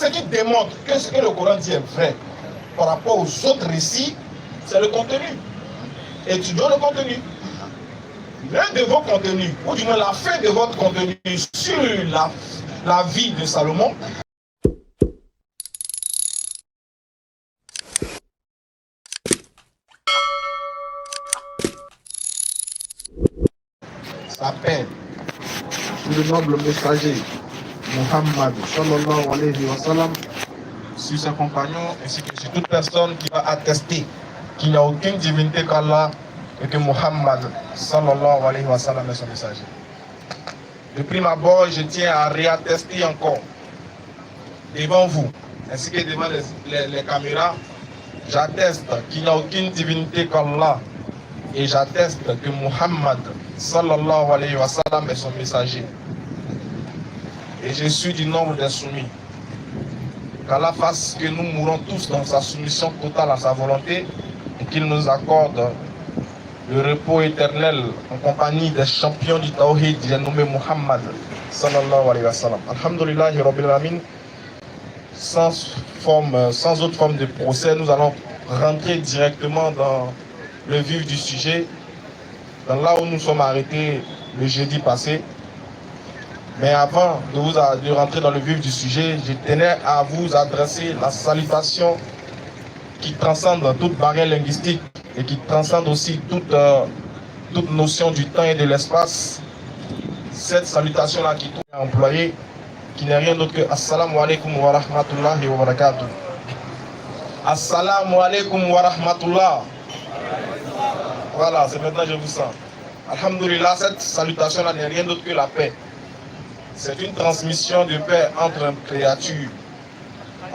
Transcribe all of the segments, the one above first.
ce qui démontre que ce que le Coran dit est vrai par rapport aux autres récits, c'est le contenu. Étudions le contenu. L'un de vos contenus, ou du moins la fin de votre contenu sur la vie de Salomon, s'appelle sous le noble messager Muhammad sallallahu alayhi wa sallam, sur ses compagnons ainsi que sur toute personne qui va attester qu'il n'y a aucune divinité qu'Allah et que Muhammad sallallahu alayhi wa sallam est son messager. De prime abord, je tiens à réattester encore devant vous ainsi que devant les caméras, j'atteste qu'il n'y a aucune divinité qu'Allah et j'atteste que Muhammad sallallahu alayhi wa sallam est son messager. Et je suis du nombre des soumis. Qu'Allah fasse que nous mourons tous dans sa soumission totale à sa volonté et qu'il nous accorde le repos éternel en compagnie des champions du Tawhid, j'ai nommé Muhammad sallallahu alayhi wa sallam. Alhamdulillahi rabbil alamin. Sans autre forme de procès, nous allons rentrer directement dans le vif du sujet, dans là où nous sommes arrêtés le jeudi passé. Mais avant de rentrer dans le vif du sujet, je tenais à vous adresser la salutation qui transcende toute barrière linguistique et qui transcende aussi toute notion du temps et de l'espace. Cette salutation-là qui est employée, qui n'est rien d'autre que Assalamu alaikum wa rahmatullahi wa barakatuh. Assalamu alaikum wa rahmatullah. Voilà, c'est maintenant que je vous sens. Alhamdulillah, cette salutation-là n'est rien d'autre que la paix. C'est une transmission de paix entre créatures.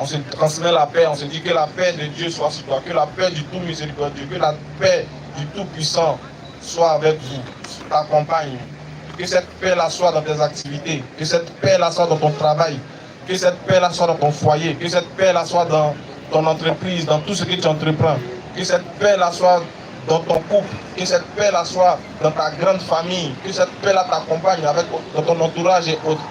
On se transmet la paix, on se dit que la paix de Dieu soit sur toi, que la paix du tout miséricordieux, que la paix du tout puissant soit avec vous, t'accompagne. Que cette paix-là soit dans tes activités, que cette paix-là soit dans ton travail, que cette paix-là soit dans ton foyer, que cette paix-là soit dans ton entreprise, dans tout ce que tu entreprends, que cette paix-là soit dans ton couple, que cette paix-là soit dans ta grande famille, que cette paix-là t'accompagne dans ton entourage et autres.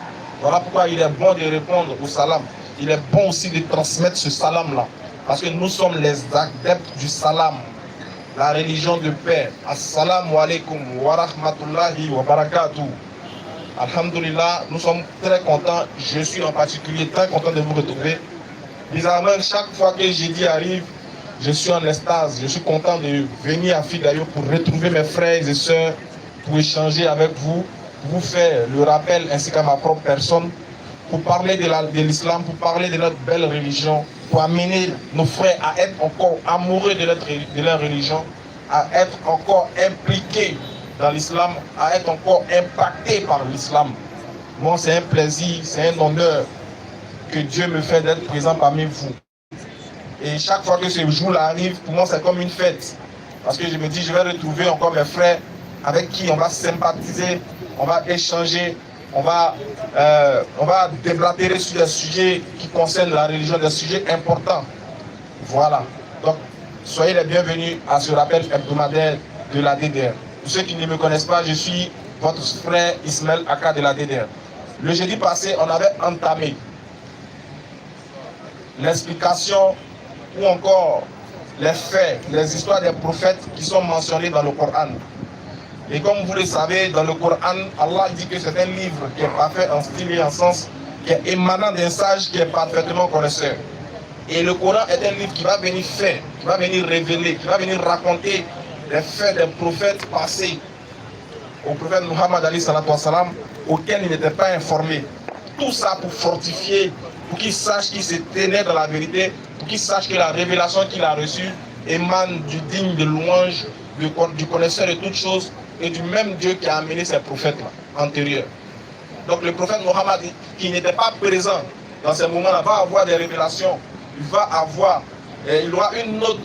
Voilà pourquoi il est bon de répondre au salam. Il est bon aussi de transmettre ce salam-là, parce que nous sommes les adeptes du salam, la religion de paix. Assalamu alaikum wa rahmatullahi wa barakatuh. Alhamdulillah, nous sommes très contents. Je suis en particulier très content de vous retrouver. Bizarrement, chaque fois que jeudi arrive, je suis en extase. Je suis content de venir à Figayo pour retrouver mes frères et sœurs, pour échanger avec vous, pour vous faire le rappel ainsi qu'à ma propre personne, pour parler de l'islam, pour parler de notre belle religion, pour amener nos frères à être encore amoureux de leur religion, à être encore impliqués dans l'islam, à être encore impactés par l'islam. Moi, c'est un plaisir, c'est un honneur que Dieu me fait d'être présent parmi vous. Et chaque fois que ce jour-là arrive, pour moi, c'est comme une fête. Parce que je me dis, je vais retrouver encore mes frères avec qui on va sympathiser, on va échanger, on va déblatérer sur des sujets qui concernent la religion, des sujets importants. Voilà. Donc, soyez les bienvenus à ce rappel hebdomadaire de la DDR. Pour ceux qui ne me connaissent pas, je suis votre frère Ismaël Aka de la DDR. Le jeudi passé, on avait entamé l'explication ou encore les faits, les histoires des prophètes qui sont mentionnés dans le Coran. Et comme vous le savez, dans le Coran, Allah dit que c'est un livre qui est parfait en style et en sens, qui est émanant d'un sage qui est parfaitement connaisseur. Et le Coran est un livre qui va venir faire, qui va venir révéler, qui va venir raconter les faits des prophètes passés au prophète Muhammad Ali sallallahu alayhi wa sallam, auquel il n'était pas informé. Tout ça pour fortifier, pour qu'il sache qu'il se tenait dans la vérité, pour qu'il sache que la révélation qu'il a reçue émane du digne de louange, du connaisseur de toutes choses et du même Dieu qui a amené ces prophètes-là antérieurs. Donc le prophète Muhammad, qui n'était pas présent dans ces moments-là, va avoir des révélations, il aura une autre,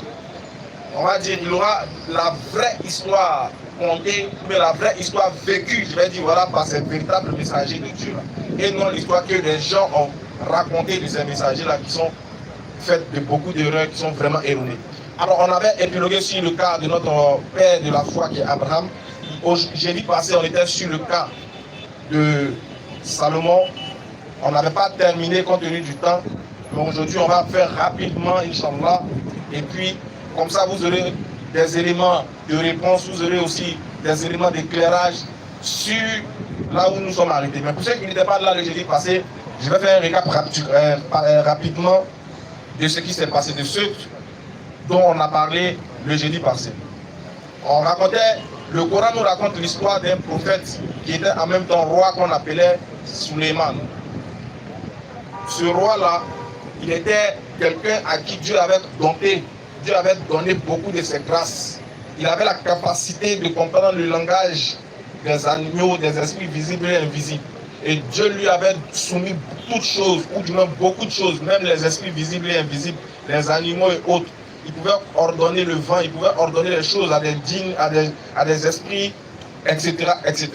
on va dire, il aura la vraie histoire contée, mais la vraie histoire vécue, je vais dire, voilà, par ces véritables messagers de Dieu là. Et non l'histoire que les gens ont racontée de ces messagers-là qui sont faites de beaucoup d'erreurs, qui sont vraiment erronées. Alors on avait épilogué sur le cas de notre père de la foi qui est Abraham. Au jeudi passé, on était sur le cas de Salomon. On n'avait pas terminé compte tenu du temps. Mais aujourd'hui, on va faire rapidement, Inch'Allah. Et puis, comme ça, vous aurez des éléments de réponse, vous aurez aussi des éléments d'éclairage sur là où nous sommes arrêtés. Mais pour ceux qui n'étaient pas là le jeudi passé, je vais faire un récap rapidement de ce qui s'est passé, de ce dont on a parlé le jeudi passé. On racontait, le Coran nous raconte l'histoire d'un prophète qui était en même temps roi qu'on appelait Suleiman. Ce roi-là, il était quelqu'un à qui Dieu avait donné beaucoup de ses grâces. Il avait la capacité de comprendre le langage des animaux, des esprits visibles et invisibles. Et Dieu lui avait soumis toutes choses, ou du moins beaucoup de choses, même les esprits visibles et invisibles, les animaux et autres. Il pouvait ordonner le vent, il pouvait ordonner les choses à des djinns, à des esprits, etc., etc.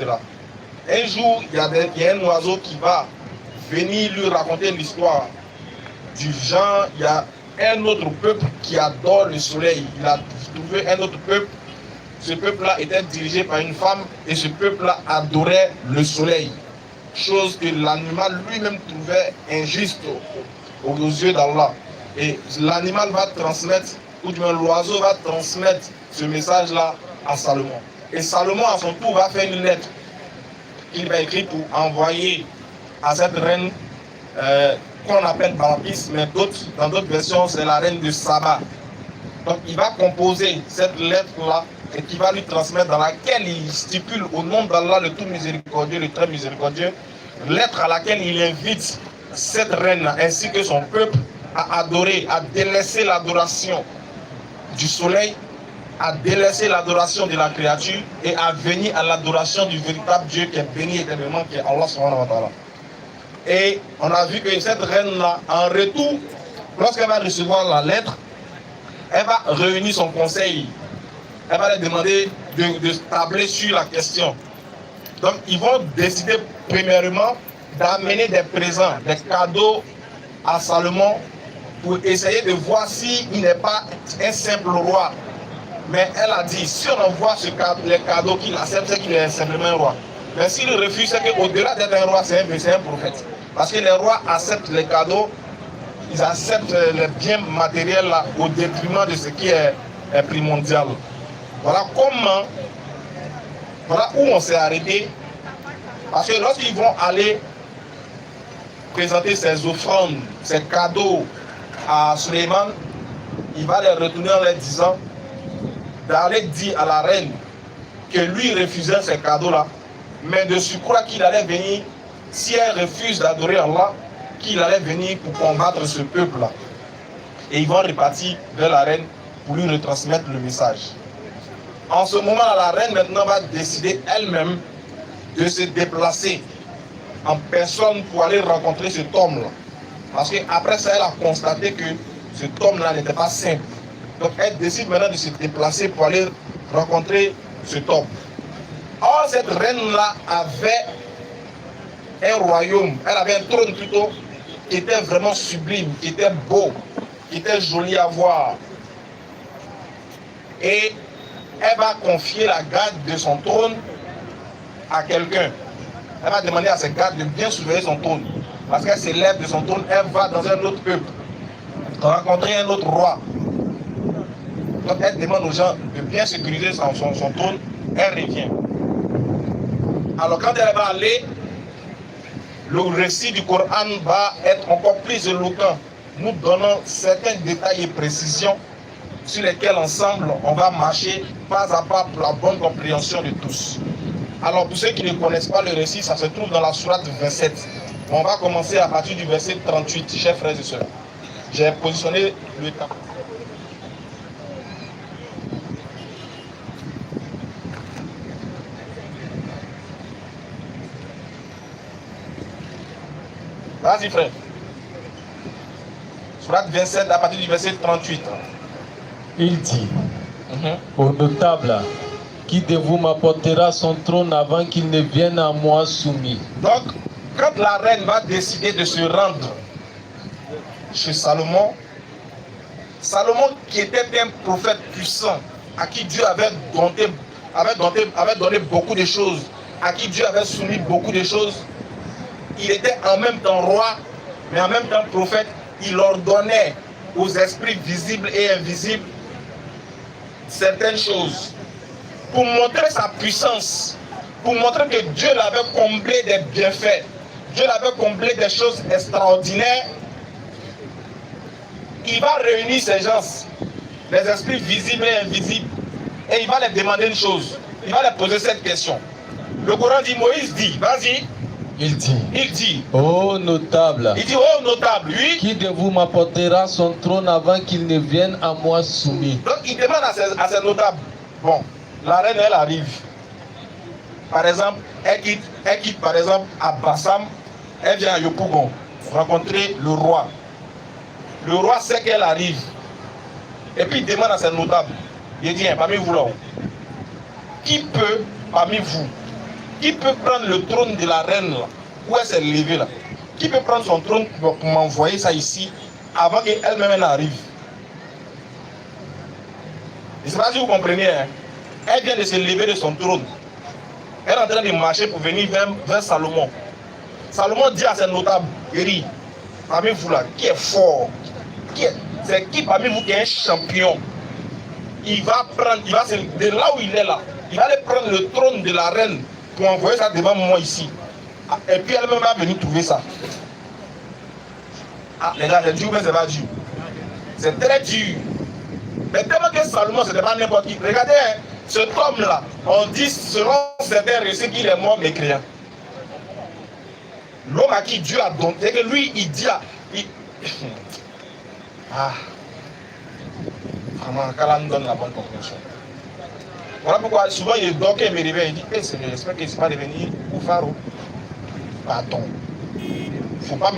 Un jour, il y a un oiseau qui va venir lui raconter l'histoire du genre. Il y a un autre peuple qui adore le soleil. Il a trouvé un autre peuple. Ce peuple-là était dirigé par une femme et ce peuple-là adorait le soleil. Chose que l'animal lui-même trouvait injuste aux yeux d'Allah. Et l'animal va transmettre, ou du moins l'oiseau va transmettre ce message-là à Salomon. Et Salomon, à son tour, va faire une lettre qu'il va écrire pour envoyer à cette reine qu'on appelle Balqis, mais dans d'autres versions, c'est la reine de Saba. Donc il va composer cette lettre-là et qui va lui transmettre, dans laquelle il stipule au nom d'Allah le tout miséricordieux, le très miséricordieux, lettre à laquelle il invite cette reine ainsi que son peuple à adorer, à délaisser l'adoration du soleil, à délaisser l'adoration de la créature et à venir à l'adoration du véritable Dieu qui est béni éternellement, qui est Allah subhanahu wa ta'ala. Et on a vu que cette reine-là, en retour, lorsqu'elle va recevoir la lettre, elle va réunir son conseil. Elle va leur demander de tabler sur la question. Donc, ils vont décider premièrement d'amener des présents, des cadeaux à Salomon pour essayer de voir s'il n'est pas un simple roi. Mais elle a dit, si on envoie les cadeaux qu'il accepte, c'est qu'il est simplement un roi. Mais s'il refuse, c'est qu'au-delà d'être un roi, c'est un prophète. Parce que les rois acceptent les cadeaux, ils acceptent les biens matériels là, au détriment de ce qui est primordial. Voilà où on s'est arrêté. Parce que lorsqu'ils vont aller présenter ses offrandes, ses cadeaux à Suleiman, il va les retourner en leur disant d'aller dire à la reine que lui refusait ces cadeaux-là, mais de surcroît qu'il allait venir, si elle refuse d'adorer Allah, qu'il allait venir pour combattre ce peuple-là. Et ils vont repartir vers la reine pour lui retransmettre le message. En ce moment-là, la reine maintenant va décider elle-même de se déplacer en personne pour aller rencontrer cet homme-là. Parce qu'après ça, elle a constaté que cet homme-là n'était pas simple. Donc elle décide maintenant de se déplacer pour aller rencontrer cet homme. Or, cette reine-là avait un royaume, elle avait un trône plutôt, qui était vraiment sublime, qui était beau, qui était joli à voir. Et elle va confier la garde de son trône à quelqu'un. Elle va demander à ses gardes de bien surveiller son trône. Parce qu'elle s'élève de son trône, elle va dans un autre peuple, rencontrer un autre roi. Donc elle demande aux gens de bien sécuriser son trône, elle revient. Alors quand elle va aller, le récit du Coran va être encore plus éloquent, nous donnant certains détails et précisions sur lesquels ensemble on va marcher pas à pas pour la bonne compréhension de tous. Alors pour ceux qui ne connaissent pas le récit, ça se trouve dans la sourate 27. On va commencer à partir du verset 38, chers frères et sœurs. J'ai positionné le temps. Vas-y frère. Sourate 27 à partir du verset 38. Il dit au notable, qui de vous m'apportera son trône avant qu'il ne vienne à moi soumis. Donc, quand la reine va décider de se rendre chez Salomon, Salomon qui était un prophète puissant, à qui Dieu avait donné beaucoup de choses, à qui Dieu avait soumis beaucoup de choses, il était en même temps roi, mais en même temps prophète, il ordonnait aux esprits visibles et invisibles certaines choses pour montrer sa puissance, pour montrer que Dieu l'avait comblé des bienfaits, Dieu l'avait comblé des choses extraordinaires. Il va réunir ces gens, les esprits visibles et invisibles, et il va les demander une chose. Il va les poser cette question. Le Coran dit, Moïse dit, vas-y. Il dit, ô notable, ô notable, oui. Qui de vous m'apportera son trône avant qu'il ne vienne à moi soumis? Donc il demande à ces notables. Bon, la reine elle arrive. Par exemple, elle quitte par exemple à Bassam, elle vient à Yopougon rencontrer le roi. Le roi sait qu'elle arrive. Et puis il demande à ses notables. Il dit, parmi vous là, qui peut, parmi vous, qui peut prendre le trône de la reine là, où elle s'est levée là? Qui peut prendre son trône pour m'envoyer ça ici avant qu'elle-même arrive? Je ne sais pas si vous comprenez. Hein? Elle vient de se lever de son trône. Elle est en train de marcher pour venir vers Salomon. Salomon dit à ses notables, il dit, parmi vous là, qui est fort? C'est qui parmi vous qui est un champion? Il va prendre, de là où il est là, il va aller prendre le trône de la reine pour envoyer ça devant moi ici. Et puis elle-même va venir trouver ça. Ah, les gars, c'est dur, mais c'est pas dur. C'est très dur. Mais tellement que Salomon, c'était pas n'importe qui. Regardez, hein, cet homme-là, on dit, selon certains récits, qu'il est mort mécréant. L'homme à qui Dieu a donné, c'est que lui, il dit à... Ah. Vraiment, qu'Allah nous donne la bonne compréhension. Voilà pourquoi souvent il dort et me réveille, il dit, hey, j'espère qu'il ne s'est pas devenu ou pharaon. Pardon. Il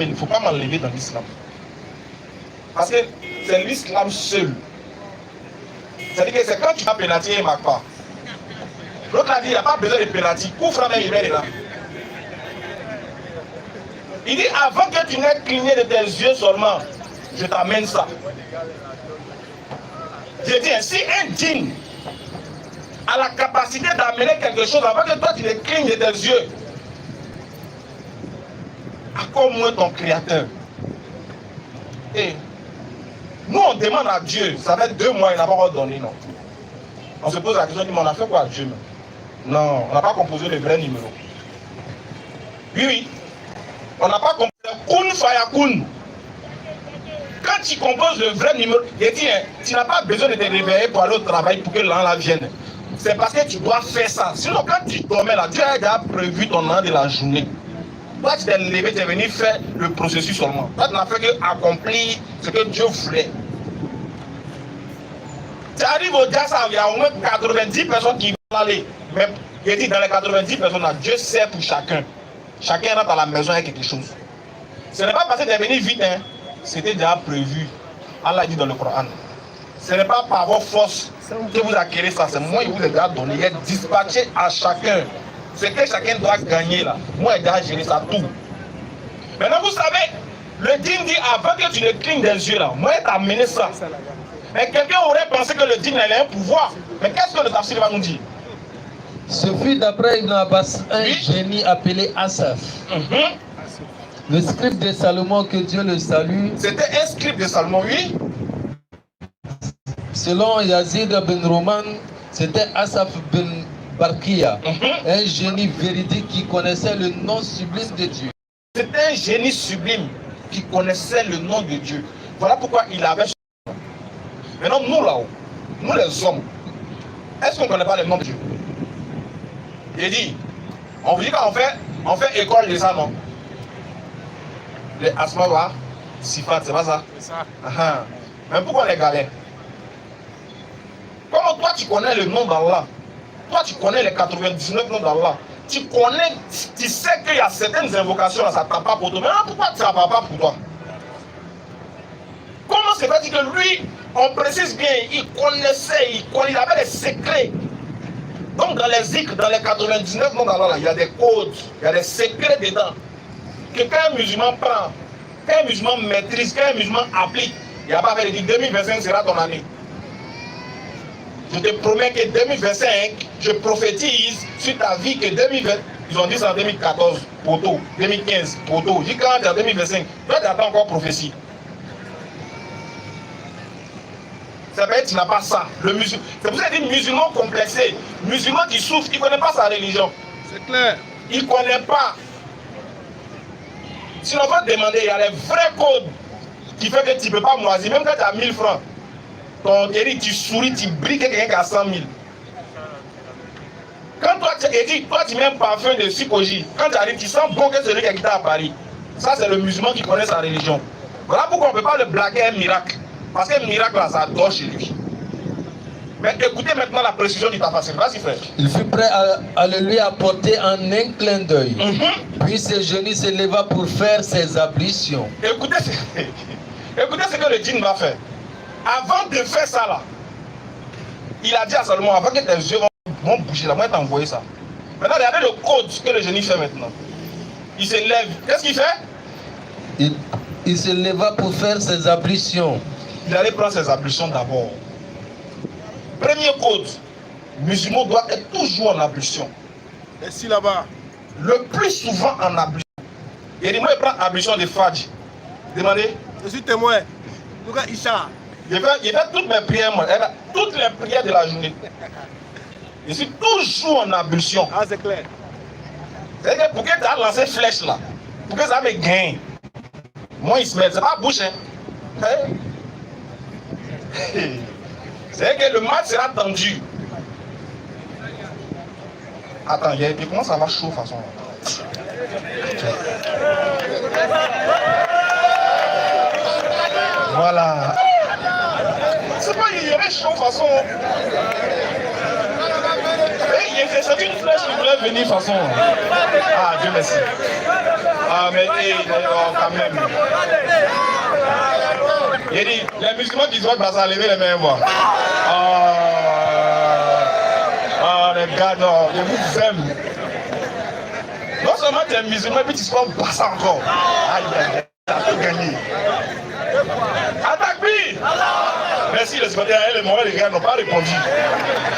ne faut pas m'enlever dans l'islam. Parce que c'est l'islam seul. C'est-à-dire que c'est quand tu as pénalty, il ne marque pas. L'autre a dit, il n'y a pas besoin de pénalty. Couvre mais il est là. Il dit, avant que tu n'aies cligné de tes yeux seulement, je t'amène ça. Je dis, si un djinn a la capacité d'amener quelque chose avant que toi tu ne clignes de tes yeux, à quoi moins ton créateur? Et nous on demande à Dieu, ça fait 2 mois, il n'a pas encore donné, non. On se pose la question, on a fait quoi à Dieu? Non, on n'a pas composé le vrai numéro. Oui, on n'a pas composé Kun Fayakun. Quand tu composes le vrai numéro, il dit, hein, tu n'as pas besoin de te réveiller pour aller au travail pour que l'an vienne. C'est parce que tu dois faire ça. Sinon, quand tu dormais là, Dieu a déjà prévu ton an de la journée. Toi, tu t'es levé, tu es venu faire le processus seulement. Toi, tu n'as fait qu'accomplir ce que Dieu voulait. Tu arrives au Jassa, il y a au moins 90 personnes qui vont aller. Mais il dit, dans les 90 personnes, là, Dieu sait pour chacun. Chacun rentre à la maison avec quelque chose. Ce n'est pas parce que tu es venu vite, hein. C'était déjà prévu. Allah dit dans le Coran. Ce n'est pas par vos forces que vous acquérez ça. C'est moi qui vous ai déjà donné. Il est dispatché à chacun. Ce que chacun doit gagner là. Moi, j'ai déjà géré ça tout. Maintenant, vous savez, le djinn dit avant que tu ne clignes des yeux là, moi, il t'a amené ça. Mais quelqu'un aurait pensé que le djinn avait un pouvoir. Mais qu'est-ce que le tafsir va nous dire? Ce fut d'après Ibn Abbas un génie appelé Asaph. Le scribe de Salomon, que Dieu le salue. C'était un scribe de Salomon, oui. Selon Yazid ben Roman, c'était Asaph ben Barkia, un génie véridique qui connaissait le nom sublime de Dieu. C'était un génie sublime qui connaissait le nom de Dieu. Voilà pourquoi il avait... Maintenant, nous là-haut, nous les hommes, est-ce qu'on ne connaît pas le nom de Dieu? Il dit, on vous dit qu'on fait école de ça, non? Les asmawa, sifat, c'est pas ça? C'est ça. Mais pourquoi les galères? Comment toi tu connais le nom d'Allah? Toi tu connais les 99 noms d'Allah. Tu connais, tu sais qu'il y a certaines invocations là, ça ne tape pas pour toi. Mais pourquoi ça ne tape pas pour toi? Comment c'est fait que lui, on précise bien, il connaissait, il avait des secrets. Donc dans les zikr, dans les 99 noms d'Allah, il y a des codes, il y a des secrets dedans. Que quand un musulman prend, quand un musulman maîtrise, quand un musulman applique, il n'y a pas fait de dire 2025 sera ton année. Je te promets que 2025, je prophétise sur ta vie que 2020, ils ont dit ça en 2014, poteau, 2015, poteau. J'ai quand en 2025, toi tu n'as pas encore prophétie. ça veut dire que tu n'as pas ça. C'est pour ça qu'il dit musulman complexé, musulman qui souffre, il ne connaît pas sa religion. C'est clair. Il ne connaît pas. Si on va te demander, il y a les vrais codes qui fait que tu ne peux pas moisir, même quand tu as 1000 francs. Ton Eric, tu souris, tu brilles quelqu'un qui a 100 000. Quand toi, tu mets un parfum de psychologie, quand tu arrives, tu sens bon que celui qui est à Paris. Ça, c'est le musulman qui connaît sa religion. Voilà pourquoi on ne peut pas le blaguer un miracle. Parce qu'un miracle, là, ça dort chez lui. Mais écoutez maintenant la précision du tafsir. Vas-y, frère. Il fut prêt à le lui apporter en un clin d'œil. Puis ses genoux se leva pour faire ses ablutions. Écoutez ce que le djinn va faire. Avant de faire ça là, il a dit à Salomon, avant que tes yeux vont bouger là, moi je t'ai envoyé ça. Maintenant regardez le code que le génie fait maintenant. Il se lève. Qu'est-ce qu'il fait? Il se leva pour faire ses ablutions. Il allait prendre ses ablutions d'abord. Premier code, le musulman doit être toujours en ablution. Merci là-bas. Le plus souvent en ablution. Il dit, moi je prends ablution de Fadj. Demandez. Je suis témoin. Nouga Isha. Je fais toutes mes prières, moi. Toutes les prières de la journée. Je suis toujours en ablution. Ah, c'est clair. C'est que pour que tu as lancé flèche là, pour que ça me gagne, moi il se met, c'est pas bouche. Hein? C'est que le match sera tendu. Attends, il commence à avoir chaud de toute façon. Voilà. C'est pas, il y avait chaud de toute façon. C'est une flèche qui voulait venir de toute façon. Ah, Dieu merci. Ah, mais quand même. Il dit, les musulmans qui doivent passer à lever les mains, moi. Ah, les gars, non, je vous aime. Non seulement tu es musulman, puis tu se prends passer encore. Aïe, aïe, aïe, t'as tout gagné. Attaque-lui! Merci, les secrétaires et les moraux, les gars n'ont pas répondu.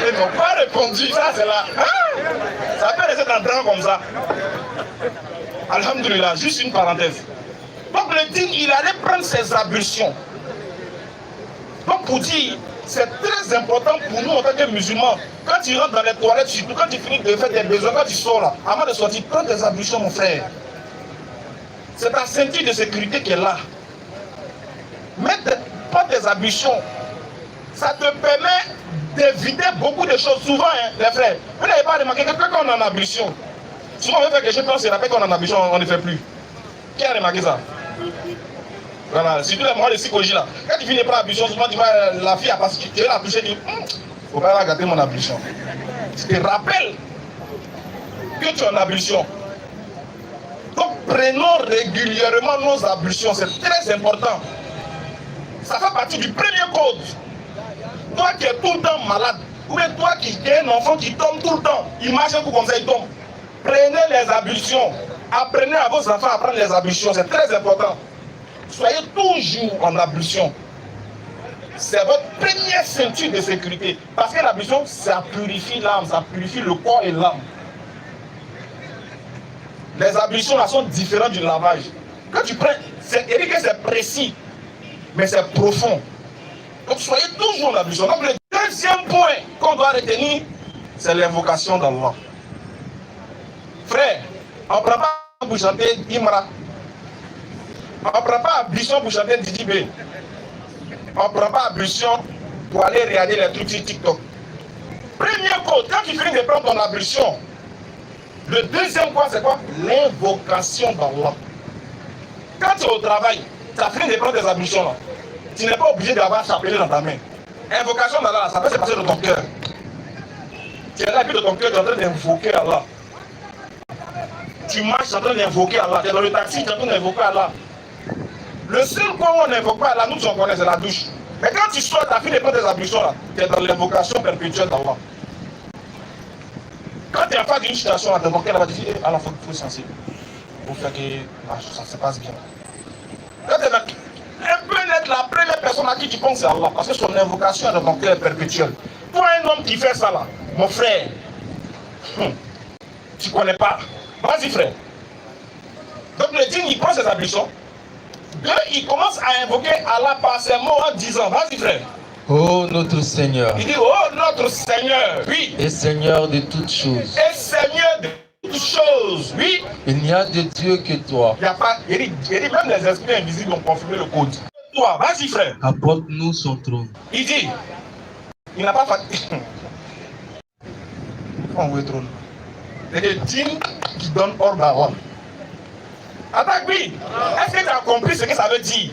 Ils n'ont pas répondu, ça c'est là. Hein? Ça peut rester dans le temps comme ça. Alhamdulillah, juste une parenthèse. Donc le djinn, il allait prendre ses ablutions. Donc pour dire, c'est très important pour nous en tant que musulmans. Quand tu rentres dans les toilettes, surtout quand tu finis de faire tes besoins, quand tu sors là, avant de sortir, prends tes ablutions mon frère. C'est ta ceinture de sécurité qui est là. Prends tes ablutions. Ça te permet d'éviter beaucoup de choses. Souvent, hein, les frères, vous n'avez pas remarqué que quand on est en ablution, souvent on veut faire quelque chose, quand c'est après qu'on est en ablution, on ne fait plus. Qui a remarqué ça? Voilà, surtout les moments de psychologie là. Quand tu finis de prendre l'ablution, souvent tu vois la fille, parce que tu veux la toucher, tu dis, faut pas la gâter mon ablution. Je te rappelle que tu es en ablution. Donc prenons régulièrement nos ablutions, c'est très important. Ça fait partie du premier code. Toi qui es tout le temps malade, ou bien toi qui es un enfant qui tombe tout le temps, il marche un coup comme ça, il tombe. Prenez les ablutions. Apprenez à vos enfants à prendre les ablutions, c'est très important. Soyez toujours en ablution. C'est votre première ceinture de sécurité. Parce que l'ablution, ça purifie l'âme, ça purifie le corps et l'âme. Les ablutions là sont différentes du lavage. Quand tu prends, c'est précis, mais c'est profond. Donc soyez toujours en ablution. Donc le deuxième point qu'on doit retenir, c'est l'invocation d'Allah. Frère, on ne prend pas pour chanter Imra. On ne prend pas ablution pour chanter Didi B. On ne prend pas ablution pour aller regarder les trucs sur TikTok. Premier code, quand tu finis de prendre ton ablution, le deuxième point c'est quoi? L'invocation d'Allah. Quand tu es au travail, tu as fini de prendre tes ablutions là. Tu n'es pas obligé d'avoir chapelet dans ta main. Invocation d'Allah, ça peut se passer de ton cœur. Tu es là, puis de ton cœur, tu es en train d'invoquer Allah. Tu marches, tu es en train d'invoquer Allah. Tu es dans le taxi, tu es en train d'invoquer Allah. Le seul point où on n'invoque pas Allah, nous on connaît, c'est la douche. Mais quand tu sors, tu as fini de prendre tes ablutions là, tu es dans l'invocation perpétuelle d'Allah. Quand tu es en face d'une situation, tu invoques Allah, tu dis, Allah, il faut sensible. Pour faire que ça se passe bien. Quand tu es dans un peu être la première personne à qui tu penses, c'est Allah. Parce que son invocation est dans ton cœur perpétuel. Toi, un homme qui fait ça là, mon frère, tu ne connais pas. Vas-y, frère. Donc le djinn, il prend ses ablutions. Deux, il commence à invoquer Allah par ses mots en disant, vas-y, frère. Ô notre Seigneur, Il dit, oh notre Seigneur, oui. et Seigneur de toutes choses, Et Seigneur de toutes choses, oui. il n'y a de Dieu que toi. Il n'y a pas, il dit même les esprits invisibles ont confirmé le code. Toi, vas-y frère. Apporte-nous son trône. Il dit, il n'a pas fait. On veut trône. C'est des djinns qui donnent ordre à Rome. Attends, oui. Est-ce que tu as compris ce que ça veut dire?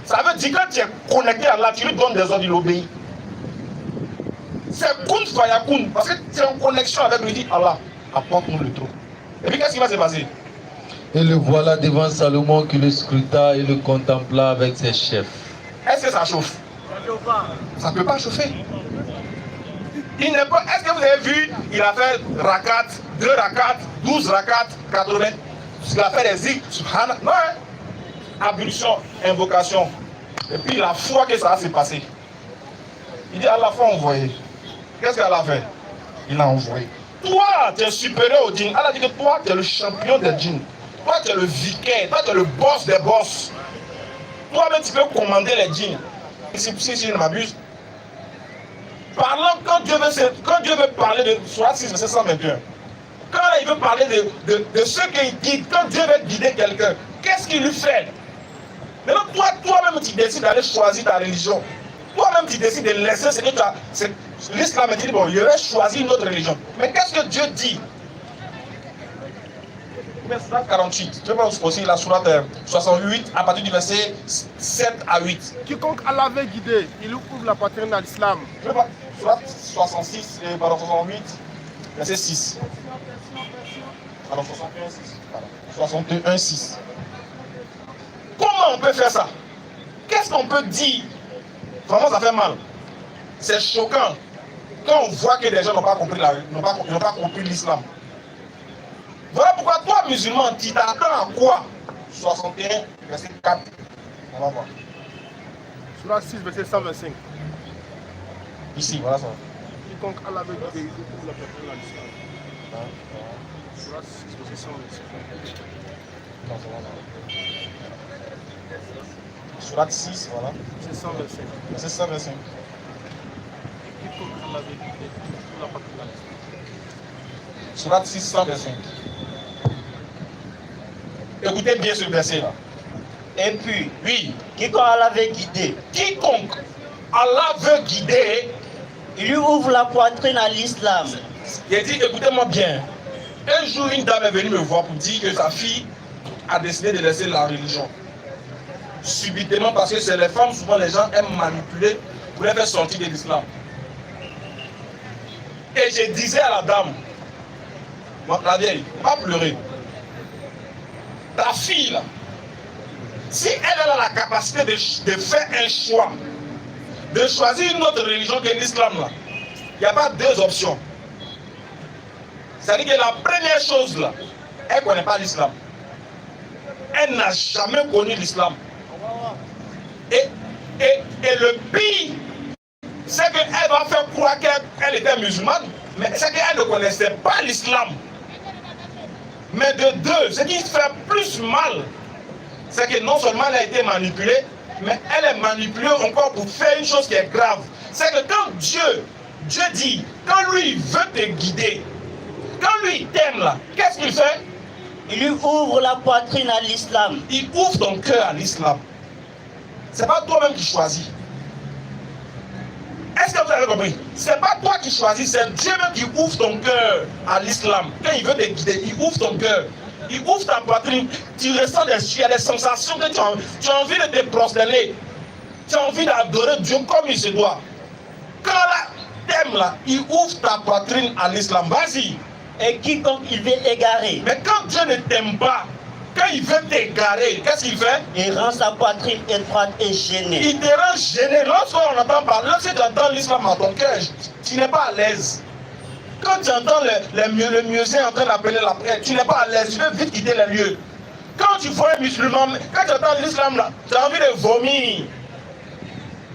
Ça veut dire que quand tu es connecté à Allah, tu lui donnes des ordres, il obéit. C'est kun fayakun. Parce que tu es en connexion avec lui, il dit Allah, apporte-nous le trône. Et puis qu'est-ce qui va se passer? Et le voilà devant Salomon qui le scruta et le contempla avec ses chefs. Est-ce que ça chauffe? Ça ne peut pas chauffer. Il n'est pas. Est-ce que vous avez vu? Il a fait rakat, 2 rakats, 12 rakats, 80. Il a fait des zikr, subhanallah. Non, hein? Ablution, invocation. Et puis la foi que ça va se passer. Il dit à la fois envoyé. Qu'est-ce qu'elle a fait? Il a envoyé. Toi, tu es supérieur au djinn. Elle a dit que toi, tu es le champion des djinns. Toi, tu es le vicaire. Toi, tu es le boss des boss. Toi-même, tu peux commander les djinns. Si je ne m'abuse. Parlant, quand Dieu veut parler de Sourate 6, verset 121, quand il veut parler de ceux qu'il guide, quand Dieu veut guider quelqu'un, qu'est-ce qu'il lui fait? Maintenant, toi-même, tu décides d'aller choisir ta religion. Toi-même, tu décides de laisser ce que tu as. L'islam dit, bon, je vais choisir une autre religion. Mais qu'est-ce que Dieu dit? Sourate 48. Je vais aussi la sourate 68 à partir du verset 7 à 8. Quiconque Allah veut guider, il ouvre la poitrine à l'islam. Je vais voir sourate 66, pardon, 68, verset 6. Pardon, 61, 6. Pardon, 61, 6. Comment on peut faire ça? Qu'est-ce qu'on peut dire? Vraiment, ça fait mal. C'est choquant quand on voit que les gens n'ont pas compris l'islam. Voilà pourquoi toi, musulman, tu t'attends à quoi? 61, verset 4. On va voir. Surah 6, verset 125. Ici, voilà ça. Quiconque Allah veut guider, il ouvre la poitrine à l'islam. Surah 6, verset 125. Non, c'est bon, Sourate 6, voilà. Verset 125. Verset 125. Quiconque Allah veut guider, il ouvre la poitrine à l'islam. Sourate 6, 125. Écoutez bien ce verset-là. Et puis, Oui, quiconque Allah veut guider, quiconque Allah veut guider, il lui ouvre la poitrine à l'islam. il dit, écoutez-moi bien. Un jour, une dame est venue me voir pour dire que sa fille a décidé de laisser la religion. Subitement, parce que c'est les femmes, souvent les gens aiment manipuler pour les faire sortir de l'islam. Et je disais à la dame, la vieille, pas pleurer. Ta fille, là, si elle a la capacité de faire un choix, de choisir une autre religion que l'islam, là, il n'y a pas deux options. C'est-à-dire que la première chose, là, elle ne connaît pas l'islam. Elle n'a jamais connu l'islam. Et le pire, c'est qu'elle va faire croire qu'elle était musulmane, mais c'est qu'elle ne connaissait pas l'islam. Mais de deux, ce qui fait plus mal, c'est que non seulement elle a été manipulée, mais elle est manipulée encore pour faire une chose qui est grave. C'est que quand Dieu dit, quand lui veut te guider, quand lui t'aime là, qu'est-ce qu'il fait? Il lui ouvre la poitrine à l'islam. Il ouvre ton cœur à l'islam. C'est pas toi-même qui choisis. Est-ce que vous avez compris? C'est pas toi qui choisis, c'est Dieu même qui ouvre ton cœur à l'islam. Quand il veut te guider, il ouvre ton cœur. Il ouvre ta poitrine. Tu ressens il y a des sensations que tu as envie de te prosterner. Tu as envie d'adorer Dieu comme il se doit. Quand là, t'aimes là, il ouvre ta poitrine à l'islam. Vas-y. Et quiconque il veut égarer, Mais quand Dieu ne t'aime pas, quand il veut t'égarer, qu'est-ce qu'il fait? il rend sa poitrine étroite et gênée. Il te rend gêné. Lorsqu'on entend parler, lorsque tu entends l'islam dans ton cœur, tu n'es pas à l'aise. Quand tu entends le musée en train d'appeler la prière, tu n'es pas à l'aise. Tu veux vite quitter les lieux. Quand tu vois un musulman, quand tu entends l'islam là, tu as envie de vomir.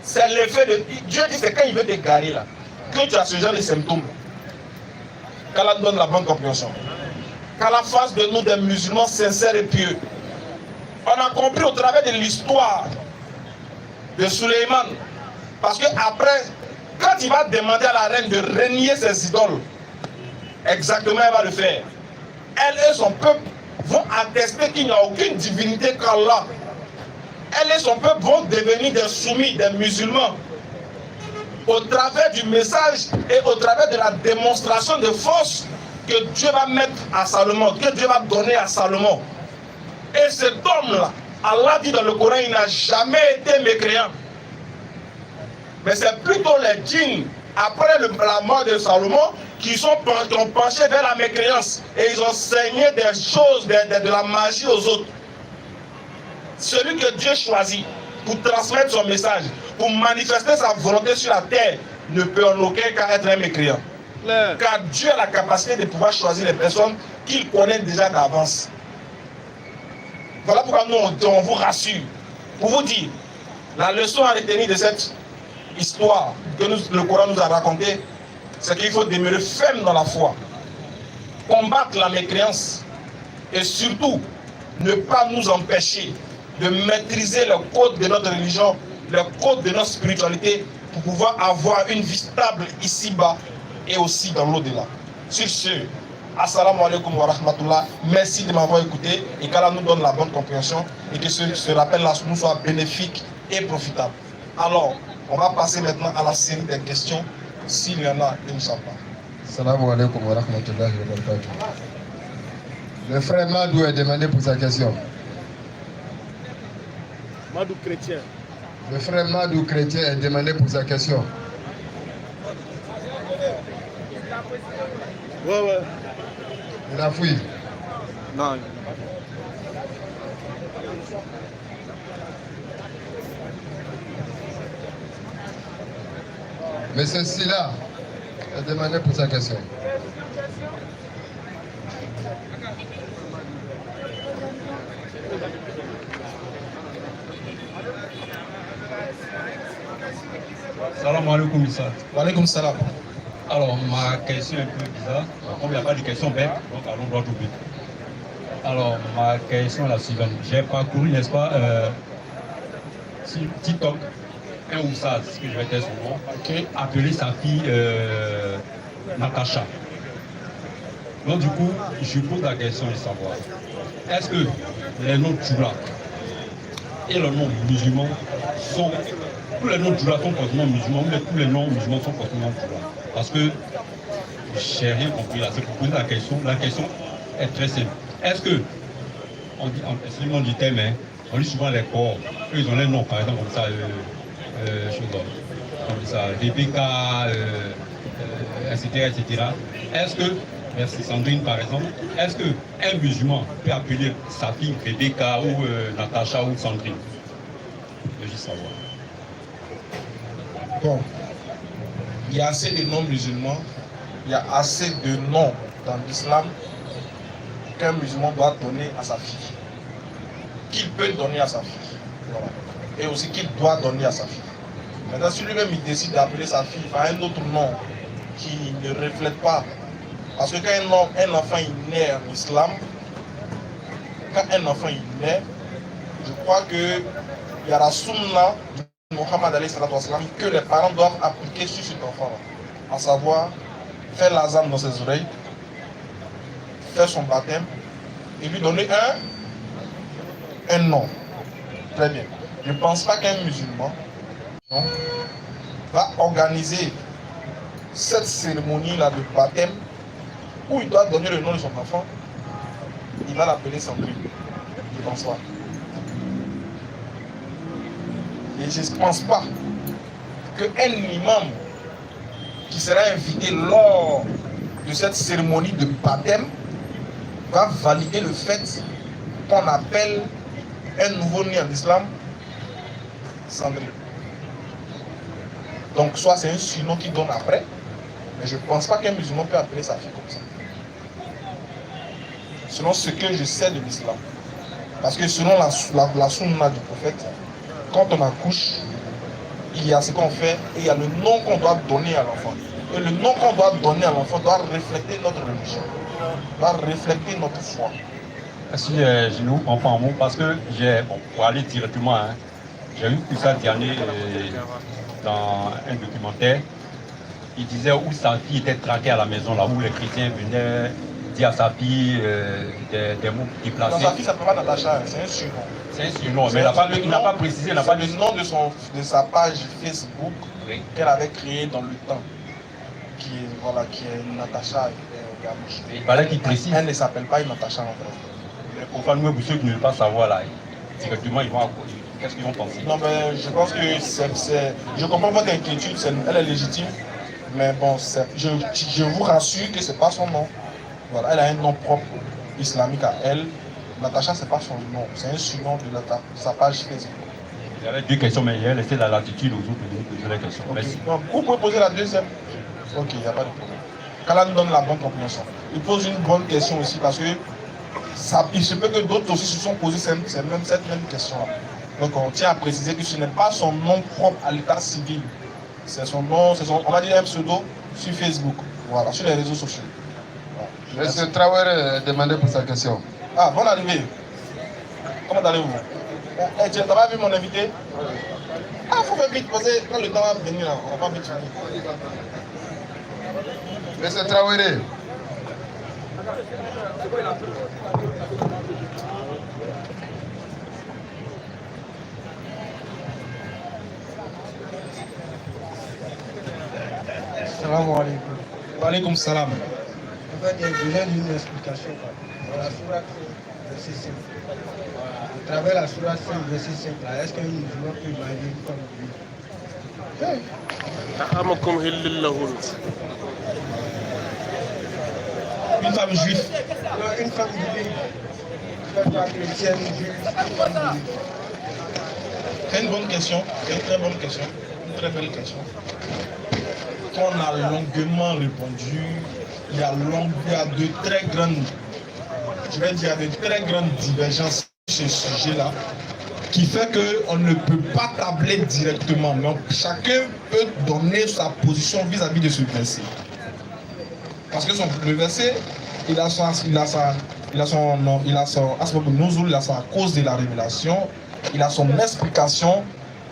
C'est l'effet de... Dieu dit c'est quand il veut t'égarer là, que tu as ce genre de symptômes. Qu'Allah donne la bonne compréhension. Qu'Allah fasse de nous des musulmans sincères et pieux. On a compris au travers de l'histoire de Suleiman Parce que après, quand il va demander à la reine de renier ses idoles, exactement elle va le faire. Elle et son peuple vont attester qu'il n'y a aucune divinité qu'Allah. Elle et son peuple vont devenir des soumis, des musulmans. Au travers du message et au travers de la démonstration de force que Dieu va mettre à Salomon, que Dieu va donner à Salomon. Et cet homme-là, Allah dit dans le Coran, il n'a jamais été mécréant. Mais c'est plutôt les djinns, après la mort de Salomon, qui ont penché vers la mécréance. Et ils ont saigné des choses, de la magie aux autres. Celui que Dieu choisit pour transmettre son message, pour manifester sa volonté sur la terre, ne peut en aucun cas être un mécréant. Car Dieu a la capacité de pouvoir choisir les personnes qu'il connaît déjà d'avance. Voilà pourquoi nous, on vous rassure. Pour vous dire, la leçon à retenir de cette histoire que le Coran nous a racontée, c'est qu'il faut demeurer ferme dans la foi, combattre la mécréance et surtout ne pas nous empêcher de maîtriser le code de notre religion, le code de notre spiritualité pour pouvoir avoir une vie stable ici-bas et aussi dans l'au-delà. Sur ce, assalamu alaikum wa rahmatullah, merci de m'avoir écouté et qu'Allah nous donne la bonne compréhension et que ce rappel-là nous soit bénéfique et profitable. Alors, on va passer maintenant à la série des questions, s'il y en a, Inch'Allah. Assalamu alaikum wa rahmatullahi wa barakatuh. Le frère Madou est demandé pour sa question. Madou chrétien. Le frère Madou chrétien est demandé pour sa question. Ouais. Il a fui. Non. Monsieur Silla est demandé pour sa question. Salam alaikum Issa. Wa alaikum salam. Alors, ma question est un peu bizarre. Comme il n'y a pas de question bête, donc allons droit au but. Alors, ma question est la suivante. J'ai parcouru, n'est-ce pas, sur TikTok, un Oussad, ce que je vais dire son nom, qui a appelé sa fille Natacha. Donc, du coup, je pose la question de savoir, est-ce que les noms Tchoula et les noms musulmans sont. Tous les noms Tchoula sont forcément musulmans, mais tous les noms musulmans sont forcément Tchoula. Parce que j'ai rien compris là, c'est pour poser la question. La question est très simple. Est-ce que, on dit, excusez-moi du thème, hein, on dit souvent les corps, eux ils ont les noms par exemple comme ça, comme ça, Rebecca, etc. Est-ce que, merci Sandrine par exemple, est-ce qu'un musulman peut appeler sa fille Rebecca ou Natacha ou Sandrine? Je veux juste savoir. Bon, il y a assez de noms musulmans, il y a assez de noms dans l'islam qu'un musulman doit donner à sa fille. Qu'il peut donner à sa fille. Voilà. Et aussi qu'il doit donner à sa fille. Maintenant, si lui-même il décide d'appeler sa fille par un autre nom qui ne reflète pas. Parce que quand un enfant il naît en islam, je crois qu'il y a la sunna Mohammed alayhi salatu wassalam que les parents doivent appliquer sur cet enfant-là, à savoir faire l'azan dans ses oreilles, faire son baptême et lui donner un nom. Très bien. Je ne pense pas qu'un musulman va organiser cette cérémonie-là de baptême où il doit donner le nom de son enfant. Il va l'appeler Sandrine. Je ne pense pas. Et je ne pense pas qu'un imam qui sera invité lors de cette cérémonie de baptême va valider le fait qu'on appelle un nouveau-né en islam Sandrine. Donc soit c'est un surnom qu'il donne après, mais je ne pense pas qu'un musulman peut appeler sa fille comme ça. Selon ce que je sais de l'islam. Parce que selon la sunna du prophète, quand on accouche, il y a ce qu'on fait et il y a le nom qu'on doit donner à l'enfant. Et le nom qu'on doit donner à l'enfant doit refléter notre religion, doit refléter notre foi. Si je nous comprends mot, parce que j'ai, bon, pour aller directement, hein, J'ai vu tout ça dernier dans un documentaire. Il disait où sa fille était traquée à la maison, là où les chrétiens venaient dire à sa fille des mots déplacés. Dans sa fille, ça ne peut pas Natacha, c'est un surnom. C'est un surnom, mais il n'a pas précisé, il n'a pas le nom de sa page Facebook qu'elle avait créée dans le temps, qui est Natacha Gamouche. Il fallait qu'il précise. Elle ne s'appelle pas Natacha en fait. Les profanes, pour ceux qui ne veulent pas savoir, là, directement, ils vont qu'est-ce qu'ils vont penser? Non, mais je pense que je comprends votre inquiétude, elle est légitime, mais bon, je vous rassure que ce n'est pas son nom. Voilà, elle a un nom propre islamique à elle. Natacha, ce n'est pas son nom, c'est un surnom de sa page Facebook. J'avais 2 questions, mais j'ai laissé la latitude aux autres de poser les questions. Okay. Merci. Donc, vous pouvez poser la deuxième. Ok, il n'y a pas de problème. Qu'Allah nous donne la bonne compréhension. Il pose une bonne question aussi parce que il se peut que d'autres aussi se sont posés cette même question-là. Donc on tient à préciser que ce n'est pas son nom propre à l'état civil. C'est son nom, on va dire un pseudo sur Facebook, voilà, sur les réseaux sociaux. Voilà. Monsieur Traoré demandé pour sa question. Ah, bonne arrivée. Comment allez-vous? Tu n'as pas vu mon invité? Ah, il faut faire vite, parce que quand le temps va venir, on va pas vite finir. Monsieur Traoré. Salam alaikum. Wa alaikum salam. En fait, il y a besoin d'une explication. Dans la sourate, verset 5. À travers la sourate 5, verset 5, est-ce qu'un musulman peut marier une femme juive? Une femme juive. Non, une femme juive. Une femme chrétienne juive. C'est une bonne question, c'est une très bonne question, une très belle question. On a longuement répondu, il y a de très grandes, je vais dire, de très grandes divergences sur ce sujet-là, qui fait qu'on ne peut pas tabler directement, mais chacun peut donner sa position vis-à-vis de ce verset. Parce que le verset, il a sa cause de la révélation, il a son explication,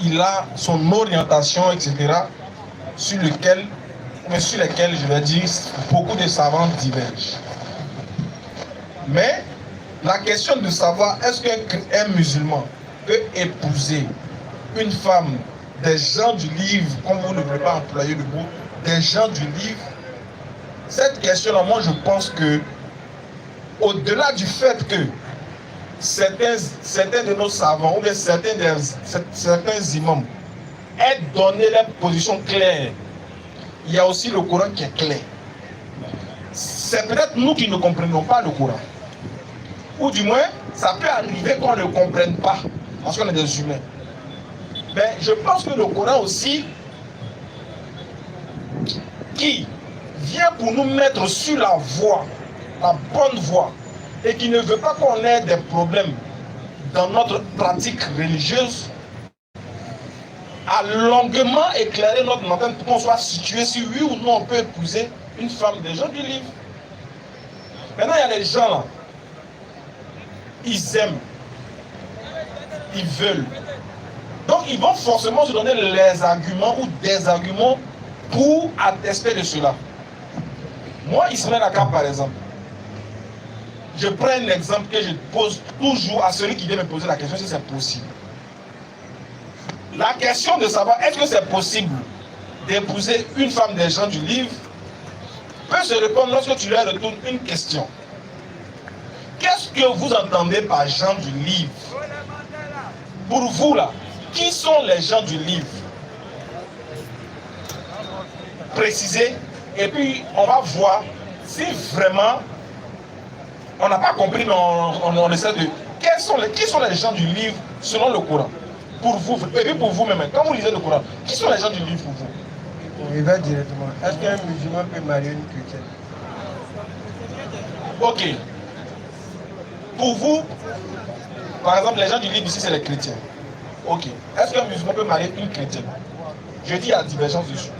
il a son orientation, etc. sur lesquels, je vais dire, beaucoup de savants divergent. Mais la question de savoir est-ce qu'un musulman peut épouser une femme des gens du livre, comme vous ne voulez pas employer le mot, des gens du livre, cette question-là, moi je pense que, au-delà du fait que certains de nos savants ou bien certains imams aient donné leur position claire, il y a aussi le Coran qui est clair. C'est peut-être nous qui ne comprenons pas le Coran. Ou du moins, ça peut arriver qu'on ne le comprenne pas, parce qu'on est des humains. Mais je pense que le Coran aussi, qui vient pour nous mettre sur la voie, la bonne voie, et qui ne veut pas qu'on ait des problèmes dans notre pratique religieuse, a longuement éclairé notre lanterne pour qu'on soit situé si oui ou non on peut épouser une femme des gens du livre. Maintenant, il y a des gens là, ils aiment, ils veulent. Donc, ils vont forcément se donner les arguments ou des arguments pour attester de cela. Moi, Ismaël Akam, par exemple, je prends un exemple que je pose toujours à celui qui vient me poser la question si c'est possible. La question de savoir est-ce que c'est possible d'épouser une femme des gens du livre peut se répondre lorsque tu leur retournes une question. Qu'est-ce que vous entendez par gens du livre? Pour vous là, qui sont les gens du livre? Précisez, et puis on va voir si vraiment on n'a pas compris, mais on essaie de... Qui sont les gens du livre selon le Coran? Pour vous, et puis pour vous-même, quand vous lisez le Coran, qui sont les gens du livre pour vous? Il va directement. Est-ce qu'un musulman peut marier une chrétienne? Ok. Pour vous, par exemple, les gens du livre ici, c'est les chrétiens. Ok. Est-ce qu'un musulman peut marier une chrétienne? Je dis à divergence dessus.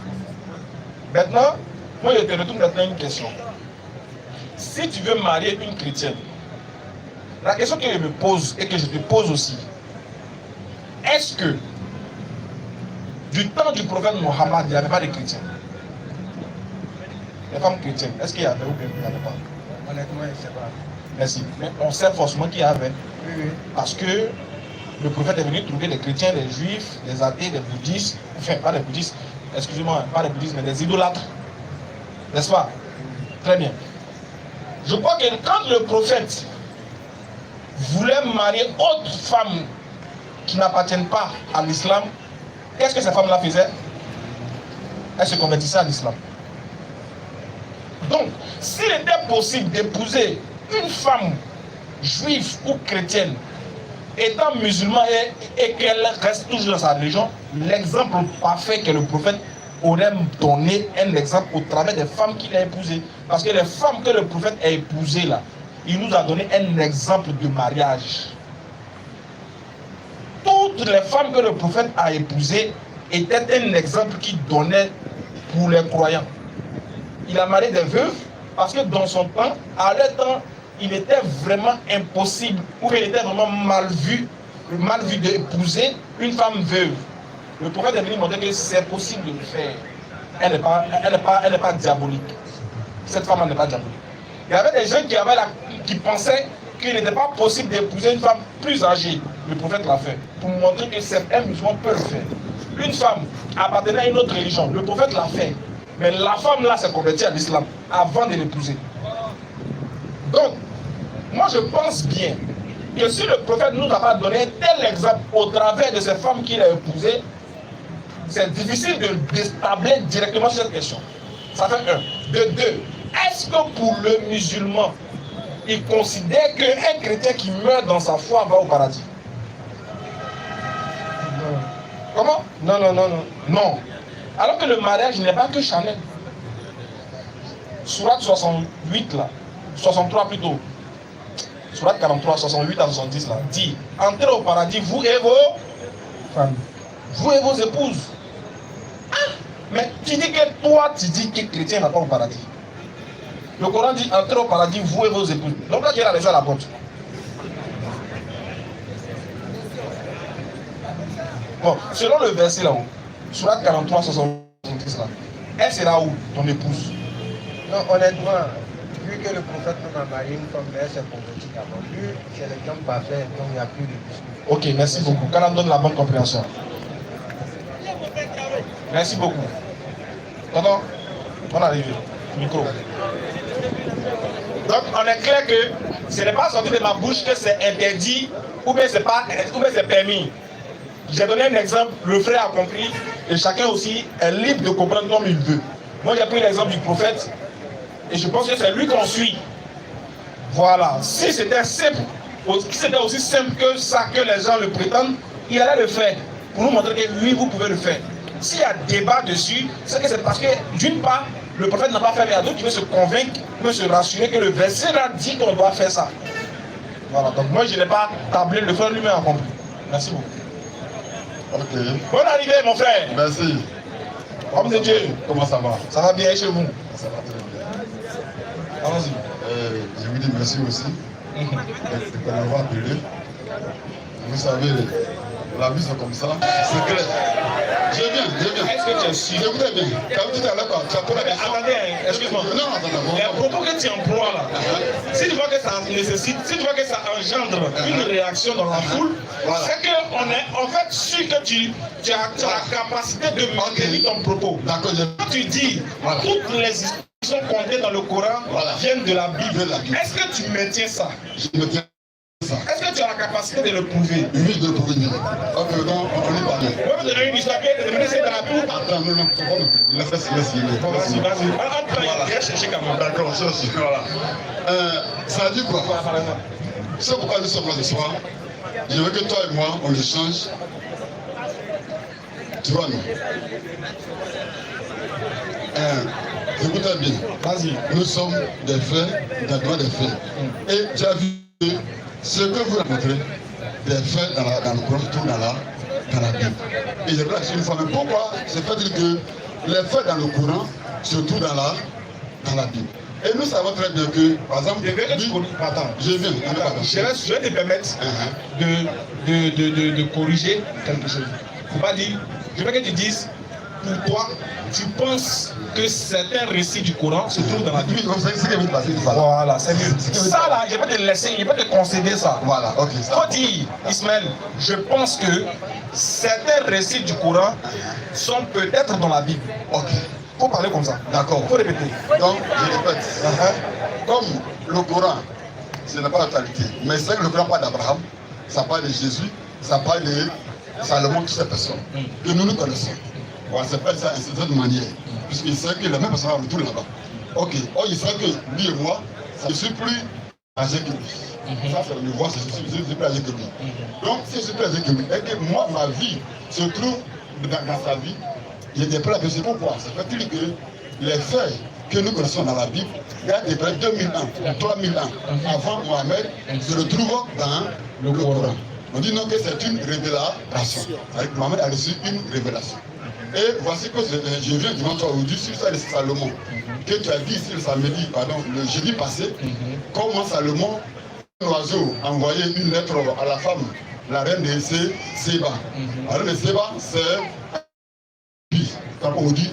Maintenant, moi je te retourne maintenant une question. Si tu veux marier une chrétienne, la question que je me pose et que je te pose aussi, est-ce que Du temps du prophète Mohammed, il n'y avait pas de chrétiens. Les femmes chrétiennes, est-ce qu'il y avait ou bien il n'y avait pas? Honnêtement, je ne sais pas. Merci. Mais on sait forcément qu'il y avait. Oui, oui. Parce que le prophète est venu trouver les chrétiens, les juifs, les athées, les bouddhistes, enfin pas les bouddhistes, excusez-moi, pas les bouddhistes, mais les idolâtres. N'est-ce pas? Très bien. Je crois que quand le prophète voulait marier autre femmes qui n'appartiennent pas à l'islam, qu'est-ce que ces femmes-là faisaient? Elles se convertissaient à l'islam. Donc, s'il était possible d'épouser une femme juive ou chrétienne étant musulman et qu'elle reste toujours dans sa religion, l'exemple parfait que le prophète aurait donné un exemple au travers des femmes qu'il a épousées. Parce que les femmes que le prophète a épousées là, il nous a donné un exemple de mariage. Toutes les femmes que le prophète a épousées étaient un exemple qu'il donnait pour les croyants. Il a marié des veuves parce que dans son temps, à leur temps, il était vraiment impossible ou il était vraiment mal vu d'épouser une femme veuve. Le prophète est venu montrer que c'est possible de le faire. Elle n'est pas diabolique. Cette femme n'est pas diabolique. Il y avait des gens qui pensaient qu'il n'était pas possible d'épouser une femme plus âgée. Le prophète l'a fait pour montrer que certains musulmans peuvent le faire. Une femme appartenant à une autre religion, le prophète l'a fait. Mais la femme là s'est convertie à l'islam avant de l'épouser. Donc, moi je pense bien que si le prophète nous a pas donné tel exemple au travers de ces femmes qu'il a épousées, c'est difficile de d'établir directement sur cette question. Ça fait un. De deux, est-ce que pour le musulman, il considère qu'un chrétien qui meurt dans sa foi va au paradis? Non. Comment? Non, non, non, non. Non. Alors que le mariage n'est pas que charnel. Sourate 68 là, 63 plutôt. Sourate 43, 68 à 70 là, dit, entrez au paradis, vous et vos Femmes. vous et vos épouses. Ah, mais tu dis que toi, tu dis que les chrétiens n'ont pas au paradis. Le Coran dit, entrez au paradis, vous et vos épouses. Donc là, qui est la raison à la porte? Bon, selon le verset là-haut, Sourate 43, 70 là, elle sera où, ton épouse? Non, honnêtement, vu que le prophète nous a marié une femme, elle s'est convertie d'abord. Lui, c'est l'exemple parfait, donc il n'y a plus de discussion. Ok, merci beaucoup. Quand on donne la bonne compréhension. Merci beaucoup. Tonton, on arrive. Micro. Donc, on est clair que ce n'est pas sorti de ma bouche que c'est interdit ou bien c'est permis. J'ai donné un exemple, le frère a compris et chacun aussi est libre de comprendre comme il veut. Moi, j'ai pris l'exemple du prophète et je pense que c'est lui qu'on suit. Voilà. Si c'était simple, si c'était aussi simple que ça que les gens le prétendent, il allait le faire pour nous montrer que oui, vous pouvez le faire. S'il y a débat dessus, c'est que c'est parce que d'une part, le prophète n'a pas fait, mais il y a d'autres qui veulent se convaincre, qui veulent se rassurer que le verset là dit qu'on doit faire ça. Voilà. Donc moi, je n'ai pas tablé, le frère lui-même a compris. Merci beaucoup. Ok. Bonne arrivée, mon frère. Merci. Homme de Dieu. Comment ça va? Ça va bien chez vous? Ça va très bien. Allons-y. Je vous dis merci aussi de m'avoir appelé. Vous savez, la vie c'est comme ça. C'est clair. Je viens. Est-ce que tu es sûr? Écoutez bien. Quand tu es à l'école, tu as posé la question. Attendez, excuse-moi. Non, attendez. Les propos que tu emploies là, si tu vois que ça nécessite, si tu vois que ça engendre une réaction dans la foule, c'est qu'on est en fait sûr que tu as la capacité de maintenir ton propos. D'accord. Quand tu dis toutes les histoires qui sont contées dans le Coran viennent de la Bible, est-ce que tu maintiens ça? Je me tiens ça. Est-ce que tu as la capacité de le prouver? Oui, de le prouver. Ok, donc on y parle. Moi, je donne une histoire qui est de mener dans la tour. Attends, non, laisse. Vas-y. On va chercher quand même. D'accord, cherche. Voilà. Ça dit quoi? C'est pourquoi nous sommes là ce soir. Je veux que toi et moi, on échange. Tu vois, non? Écoutez bien. Vas-y. Nous sommes des frères, des droits des frères. Et tu as vu ce que vous rencontrez, des faits dans le Coran, tout dans la Bible. Et je voudrais dire une fois, mais pourquoi c'est fait dire que les faits dans le Coran, surtout dans la Bible. Et nous savons très bien que, par exemple, je viens. Je vais te permettre de corriger quelque chose. Il ne faut pas dire je veux que tu dises, pour toi, tu penses que certains récits du Coran se trouvent dans la Bible. Voilà, c'est mieux. Ça là, je vais te laisser, je vais te concéder ça. Voilà, ok. Faut dire, Ismaël, je pense que certains récits du Coran sont peut-être dans la Bible. Ok. Faut parler comme ça. D'accord. Faut répéter. Donc, je répète. Comme le Coran, ce n'est pas la totalité, mais c'est que le Coran parle d'Abraham, ça parle de Jésus, ça parle de Salomon, toutes ces personnes que nous connaissons. On s'appelle ça d'une certaine manière, puisqu'il sait que les mêmes personnes sont tout là-bas. Ok. Or, il sait que lui et moi, je suis plus âgé que lui. Ça, c'est le voir, je suis plus âgé que lui. Donc, si je suis plus âgé que lui, et que moi, ma vie se trouve dans sa vie, il y a des preuves. C'est pourquoi ça fait dire que les faits que nous connaissons dans la Bible, il y a des preuves 2000 ans, 3000 ans avant Mohamed, se retrouvent dans le Coran. On dit non que c'est une révélation. Avec Mohamed a reçu une révélation. Et voici que je viens devant toi aujourd'hui sur ça de Salomon, que tu as dit ici le samedi, pardon, le jeudi passé, comment Salomon, un oiseau, a envoyé une lettre à la femme, la reine de Séba. La reine de Séba, c'est comme on dit,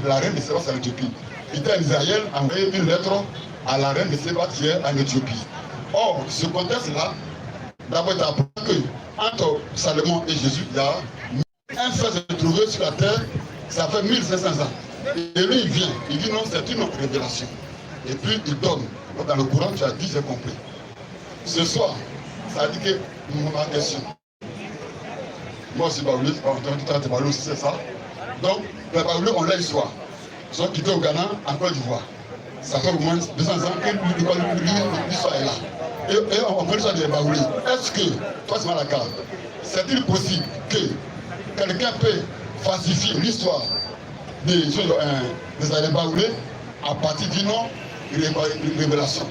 la reine de Séba, c'est l'Éthiopie. Peter Israël a envoyé une lettre à la reine de Séba qui est en Éthiopie. Or, ce contexte-là, d'abord, il apprend que entre Salomon et Jésus, il y a un fait se trouvé sur la terre, ça fait 1500 ans. Et lui, il vient, il dit non, c'est une révélation. Et puis, il donne. Dans le Coran, tu as dit, j'ai compris. Ce soir, ça dit que ma question. Moi aussi, Baoulé, c'est ça. Donc, les Baoulés, on l'a l'histoire. Ils sont quittés au Ghana, en Côte d'Ivoire. Ça fait au moins 200 ans que l'histoire est là. Et on connaît l'histoire des Baoulés. Est-ce que, toi, c'est mal la carte, c'est-il possible que quelqu'un peut falsifier l'histoire des Baoulés à partir d'une révélation?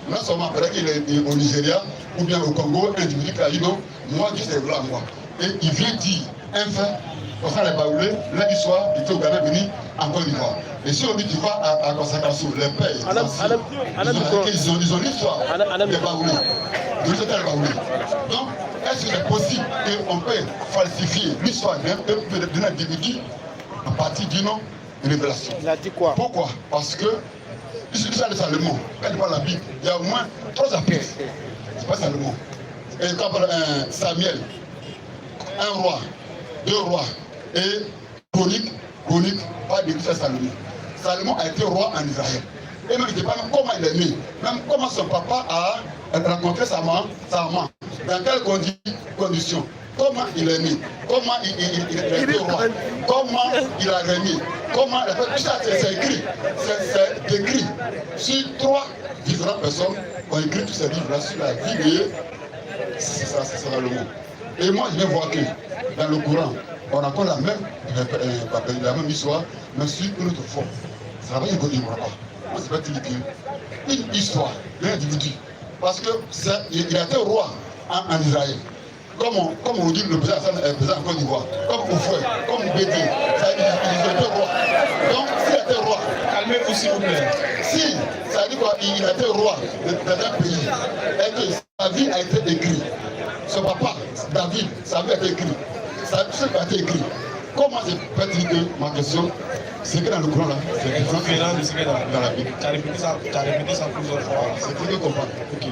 Non seulement après qu'il est au Nigeria ou bien au Congo, un individu qui a dit non, moi Dieu c'est là moi. Et il vient dire un fait, concernant les Baoulés, lundi soir, il était au Ghana venu en Côte d'Ivoire. Et si on dit tu vas à Consacration, les pères, ils ont l'histoire des Baoulés. Donc, est-ce que c'est possible qu'on peut falsifier l'histoire d'un individu à partir d'une révélation? Il a dit quoi? Pourquoi? Parce que l'histoire de Salomon, quand il parle de la Bible, il y a au moins 3 chapitres. C'est pas Salomon. Et quand on parle Samuel, un roi, 2 rois, et chronique, pas de l'histoire de Salomon. Salomon a été roi en Israël. Et même il ne sait pas même comment il est né, même comment son papa a rencontré sa maman, dans quelles conditions, comment il est né, comment il a été roi, comment il a régné, comment il a fait. Tout ça, c'est écrit, c'est écrit sur 3 différentes personnes qui ont écrit tous ces livres-là sur la vie de Salomon. Et moi, je vais voir que dans le Coran, on raconte la même histoire, mais sur une autre forme. Ça ne va pas dire qu'on ne pas. Moi, c'est pas une histoire d'un individu. Parce qu'il a été roi en Israël. Comme on dit, le président en Côte d'Ivoire. Comme Oufoué, comme Bédé. Il a été roi. Donc, s'il a été roi. Calmez-vous, s'il vous plaît. Si, ça veut dire quoi? Il a été roi dans un pays. Et que sa vie a été écrite. Son papa, David, sa vie a été écrite. Sa vie a été écrite. Comment je peux dire que ma question, c'est que dans le Coran là, c'est différent de ce qui est dans la Bible. Tu as répété ça plusieurs fois. C'est très bien comprendre. Ok.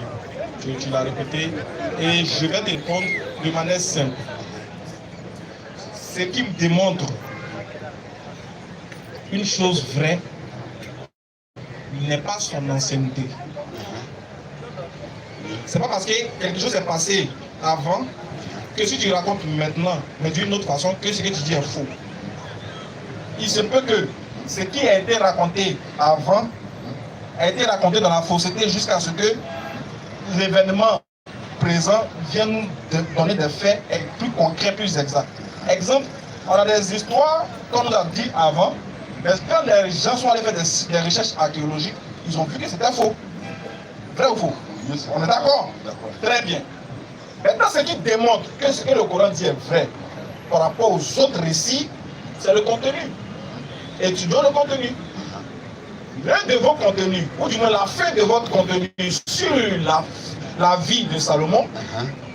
Tu l'as répété. Et je vais te répondre de manière simple. Ce qui me démontre une chose vraie n'est pas son ancienneté. C'est pas parce que quelque chose est passé avant que si tu racontes maintenant, mais d'une autre façon, que ce que tu dis est faux. Il se peut que ce qui a été raconté avant a été raconté dans la fausseté jusqu'à ce que l'événement présent vienne nous donner des faits plus concrets, plus exacts. Exemple, on a des histoires, comme on a dit avant, mais quand les gens sont allés faire des recherches archéologiques, ils ont vu que c'était faux. Vrai ou faux? On est d'accord? Très bien. Maintenant, ce qui démontre que ce que le Coran dit est vrai par rapport aux autres récits, c'est le contenu. Étudions le contenu. L'un de vos contenus, ou du moins la fin de votre contenu sur la vie de Salomon,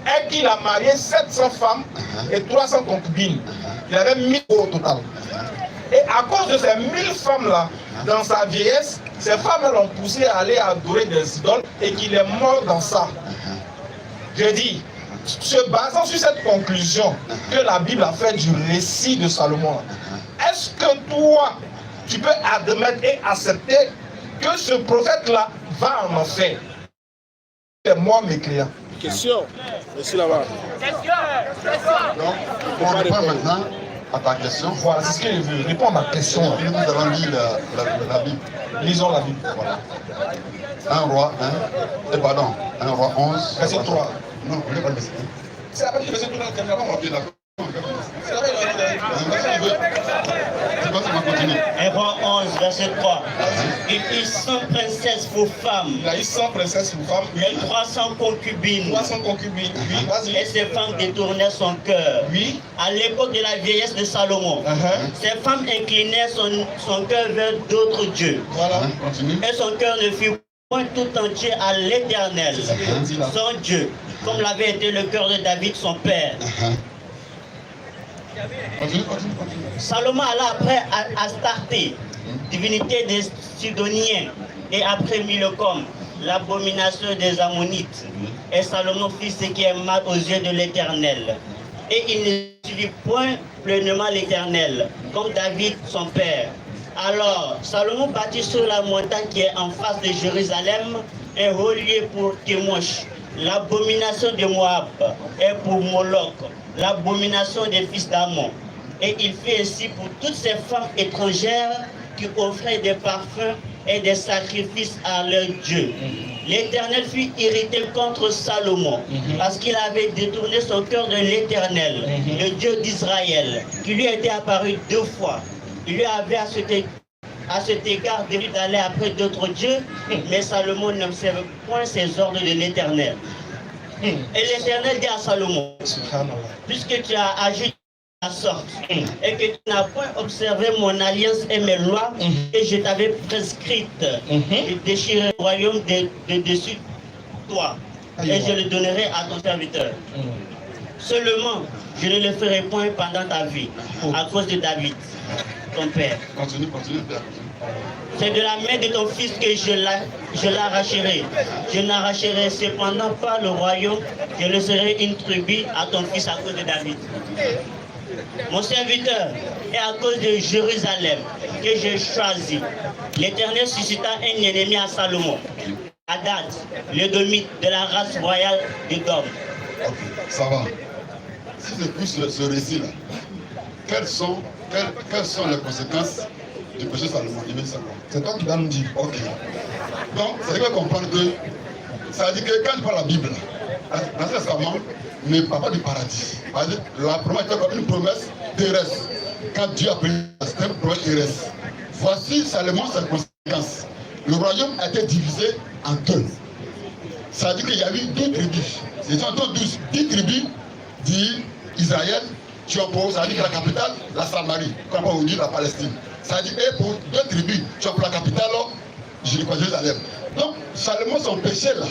est qu'il a marié 700 femmes et 300 concubines. Il avait 1000 au total. Et à cause de ces 1000 femmes-là, dans sa vieillesse, ces femmes l'ont poussé à aller adorer des idoles et qu'il est mort dans ça. Je dis, se basant sur cette conclusion que la Bible a fait du récit de Salomon, est-ce que toi, tu peux admettre et accepter que ce prophète-là va en enfer? C'est moi, mes clients. Question. Merci là-bas. Donc, on répond maintenant à ta question. Voilà, c'est ce que je veux. Réponds à ma question. Nous avons lu la Bible. Lisons la Bible. Voilà. 1 roi 1 roi 11. Verset 3. Non, on n'est pas le verset 1. C'est la verset 3 Ok, d'accord. C'est la verset 1 roi 11, verset 3. Il eut 100 princesses pour femmes. Il a eu 100 princesses pour femmes. Et 300 concubines. 300 concubines. Oui, vas-y. Et ces femmes détournaient son cœur. Oui. À l'époque de la vieillesse de Salomon, ces femmes inclinaient son cœur vers d'autres dieux. Voilà. Continue. Et son cœur ne fut point tout entier à l'Éternel, son Dieu, comme l'avait été le cœur de David, son père. Continue. Salomon alla après Astarté, divinité des Sidoniens, et après Milcom, l'abomination des Ammonites. Et Salomon fit ce qui est mal aux yeux de l'Éternel. Et il ne suivit point pleinement l'Éternel, comme David, son père. Alors, Salomon bâtit sur la montagne qui est en face de Jérusalem un haut lieu pour Kémosh, l'abomination de Moab, et pour Moloch, l'abomination des fils d'Ammon. Et il fit ainsi pour toutes ces femmes étrangères qui offraient des parfums et des sacrifices à leur Dieu. L'Éternel fut irrité contre Salomon parce qu'il avait détourné son cœur de l'Éternel, le Dieu d'Israël, qui lui était apparu 2 fois. Il lui avait à cet égard d'aller après d'autres dieux, mais Salomon n'observait point ses ordres de l'Éternel. Et l'Éternel dit à Salomon, puisque tu as agi de la sorte et que tu n'as point observé mon alliance et mes lois que je t'avais prescrites, je déchirerai le royaume de dessus toi et je le donnerai à ton serviteur. Seulement, je ne le ferai point pendant ta vie, à cause de David, ton père. Continue, père. C'est de la main de ton fils que je l'arracherai. Je n'arracherai cependant pas le royaume, je laisserai une tribu à ton fils à cause de David. Mon serviteur est à cause de Jérusalem que j'ai choisi. L'Éternel suscita un ennemi à Salomon, Hadad, l'édomite de la race royale d'Édom. Ok, ça va. Si c'est plus ce récit-là, quelles sont les conséquences du péché Salomon? C'est toi qui vas nous dire. Ok. Donc, ça veut comprendre que ça veut dire que quand tu prends la Bible, l'Ancien Testament ne parle pas du paradis. La promesse était comme une promesse terrestre. Quand Dieu a pris, c'était une promesse terrestre. Voici Salomon ses conséquences. Le royaume a été divisé en 2. Ça veut dire qu'il y a eu 2 tribus. C'est en 10 tribus d'Israël qui ont pour, ça veut dire que la capitale, la Samarie, comme on dit la Palestine. Ça veut dire que pour 2 tribus, tu as pour la capitale, Jérusalem. Donc, Salomon, son péché là,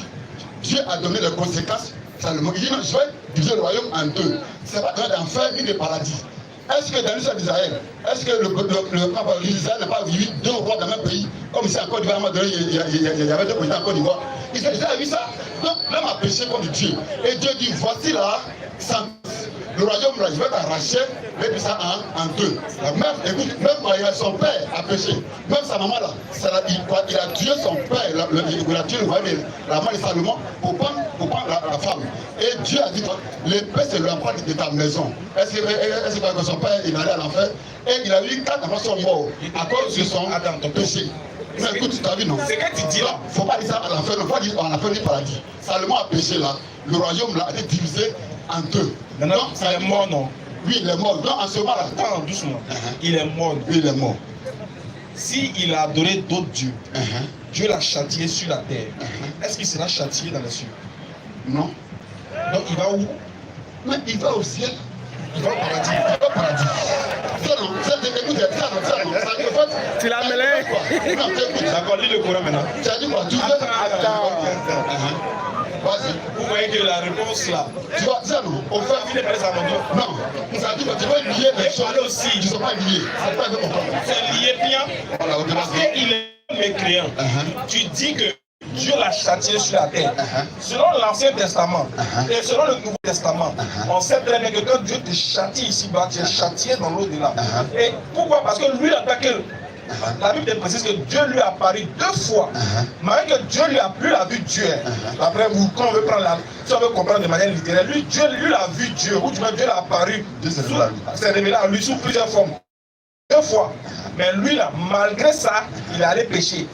Dieu a donné les conséquences. Salomon, il dit non, je vais diviser le royaume en 2. C'est pas un enfer ni de paradis. Est-ce que dans l'histoire d'Israël, est-ce que l'Israël n'a pas vu 2 rois dans le même pays? Comme ici en Côte d'Ivoire, il y avait 2 présidents en Côte d'Ivoire. Israël a vu ça. Donc, l'homme a péché contre Dieu. Et Dieu dit, voici là, le royaume là, je vais t'arracher, je vais ça en 2. Même son père a péché. Même sa maman là, il a tué son père, il a tué le royaume, la maman de Salomon pour prendre la femme. Et Dieu a dit, l'épée c'est l'emploi de ta maison. Est-ce que son père il allait à l'enfer? Et il a eu 4 enfants sont morts à cause de son péché. Mais écoute, tu as vu non? C'est que tu dis là, il ne faut pas dire ça à l'enfer, il ne faut pas dire en enfer du paradis. Salomon a péché là, le royaume là a été divisé en 2. Donc, il est mort, non? Oui, il est mort. Donc, en ce moment-là. Attends, doucement. Il est mort. Oui, il est mort. S'il a adoré d'autres dieux, Dieu l'a châtié sur la terre. Est-ce qu'il sera châtié dans les cieux? Non. Donc, il va où? Mais il va au ciel. Il va au paradis. Il va au paradis. Tu l'as mêlé? D'accord, lis le Coran maintenant. Tu as dit quoi? Attends. Vas-y. Vous voyez que la réponse là. Tu vois, c'est nous. Au fait, il est pas ça, non. Ça dit que tu vas lier les choses aussi. Ils ne sont pas liés. C'est pas important. C'est lié bien. Voilà, parce qu'il est mécréant. Tu dis que Dieu l'a châtié sur la terre. Selon l'Ancien Testament et selon le Nouveau Testament, on sait très bien que quand Dieu te châtie ici-bas, tu es châtié dans l'au-delà. Et pourquoi? Parce que lui, la Bible précise que Dieu lui a apparu 2 fois. Malgré que Dieu lui a plus la vue de Dieu. Après, quand on veut prendre si on veut comprendre de manière littéraire, lui, Dieu lui a vu Dieu. Ou du moins Dieu l'a apparu. C'est révélé à lui sous plusieurs formes. 2 fois. Mais lui là, malgré ça, il est allé pécher.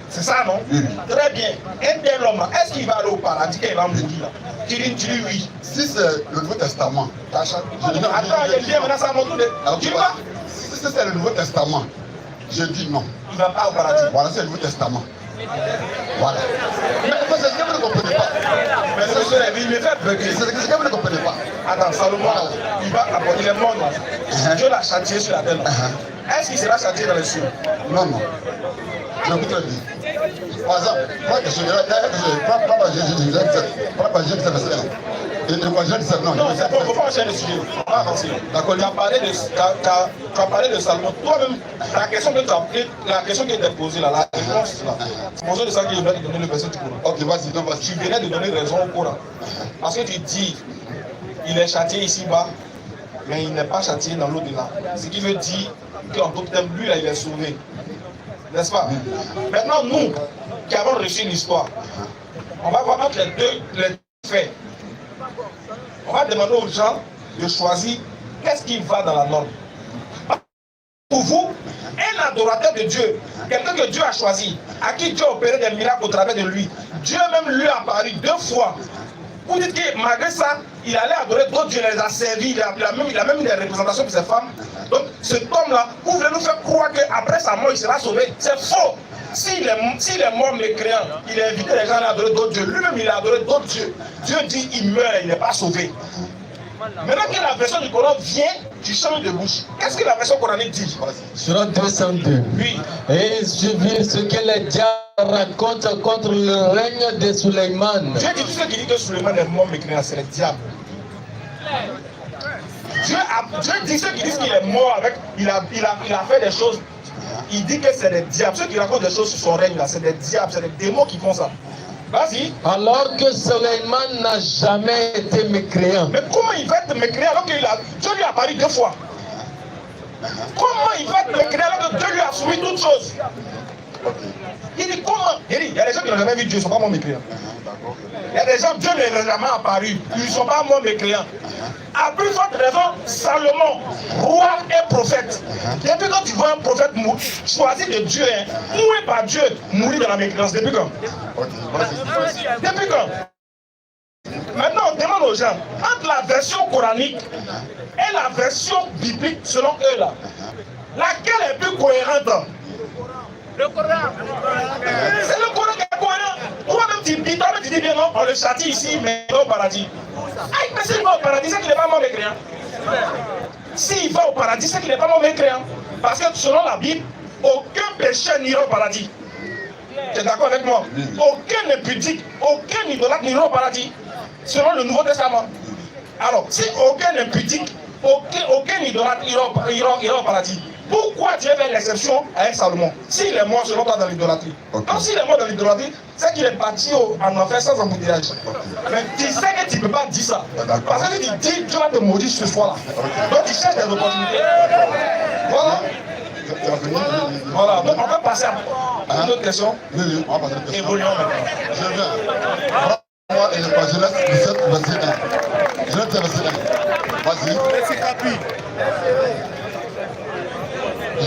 C'est ça, non? Très bien. Un tel homme, est-ce qu'il va aller au paradis quand il va mourir là? Tu dis oui. Si c'est le Nouveau Testament, attends, il est bien, maintenant ça montre de. Tu vas? Si c'est le Nouveau Testament, je dis non. Il ne va pas au paradis. Voilà, c'est le Nouveau Testament. Voilà. Mais c'est ce que vous ne comprenez pas. Mais c'est il me fait bugger. C'est ce que vous ne comprenez pas. Attends, Salomon, il est mort. Dieu l'a châtié sur la terre. Est-ce qu'il sera châtié dans les cieux? Non. Je vous très bien. Par exemple, moi, je suis pas Jésus 17 verset 1. Et moi, je dis ça, non. Non, il ne faut pas enchaîner le sujet. On va avancer. D'accord, tu as parlé de Salomon. Toi-même, la question qui est posée là, la réponse là, c'est pour ça de ça qu'il doit te donner le verset du Coran. Ok, vas-y, donc vas-y. Tu venais de donner raison au Coran. Parce que tu dis, il est châtié ici-bas, mais il n'est pas châtié dans l'au-delà. Ce qui veut dire qu'en d'autres termes, lui là, il est sauvé. N'est-ce pas? Maintenant, nous qui avons reçu l'histoire, on va voir entre les deux faits. On va demander aux gens de choisir qu'est-ce qui va dans la norme. Pour vous, un adorateur de Dieu, quelqu'un que Dieu a choisi, à qui Dieu a opéré des miracles au travers de lui, Dieu même lui a apparu 2 fois. Vous dites que malgré ça, il allait adorer d'autres dieux, il les a servis, il a même des représentations pour ses femmes. Donc cet homme-là, vous voulez nous faire croire qu'après sa mort, il sera sauvé. C'est faux. S'il est mort mécréant, il a invité les gens à adorer d'autres dieux. Lui-même, il a adoré d'autres dieux. Dieu dit il meurt, il n'est pas sauvé. Maintenant que la version du Coran vient, tu changes de bouche. Qu'est-ce que la version coranique dit? Sur 202. Oui. Et je vis ce que les diables racontent contre le règne de Suleiman. Dieu dit tout ce qui dit que Suleiman est mort mécréant, c'est le diable. Dieu dit ceux qui disent qu'il est mort avec, il a fait des choses. Il dit que c'est des diables. Ceux qui racontent des choses sur son règne là, c'est des diables, c'est des démons qui font ça. Vas-y. Alors que Suleiman n'a jamais été mécréant. Mais comment il va être mécréant alors que Dieu lui a apparu 2 fois? Comment il va être mécréant alors que Dieu lui a soumis toutes choses? Il dit comment? Il y a des gens qui n'ont jamais vu Dieu, ils ne sont pas morts mécréants. Il y a des gens, Dieu ne les a jamais apparus, ils ne sont pas morts mécréants. À plus forte raison, Salomon, roi et prophète. Depuis quand tu vois un prophète choisi de Dieu, mourir par Dieu, mourir dans la mécréance, depuis quand? Depuis quand? Maintenant, on demande aux gens, entre la version coranique et la version biblique, selon eux là, laquelle est plus cohérente? Le Coran. C'est le Coran qui est cohérent. Toi-même tu dis bien non, on le châtie ici, mais il va au paradis. Aïe, mais s'il va au paradis, c'est qu'il n'est pas mort mécréant. S'il va au paradis, c'est qu'il n'est pas mort mécréant. Parce que selon la Bible, aucun pécheur n'ira au paradis. Tu es d'accord avec moi? Aucun impudique, aucun idolâtre n'ira au paradis. Selon le Nouveau Testament. Alors, si aucun impudique, aucun idolâtre ira au paradis, pourquoi Dieu fait l'exception avec Salomon? S'il est mort selon toi dans l'idolâtrie. Donc s'il est mort dans l'idolâtrie, c'est qu'il est parti en enfer sans embouteillage. Mais tu sais que tu ne peux pas dire ça. Parce que tu dis Dieu va te maudire ce soir-là. Donc tu cherches des opportunités. Voilà. Voilà. Donc on va passer à une autre question. Oui, on va passer à une question. Évoluons maintenant. Je viens. Moi et le Genèse 17, verset 1. Genèse 17, verset 1. Vas-y. C'est rapide.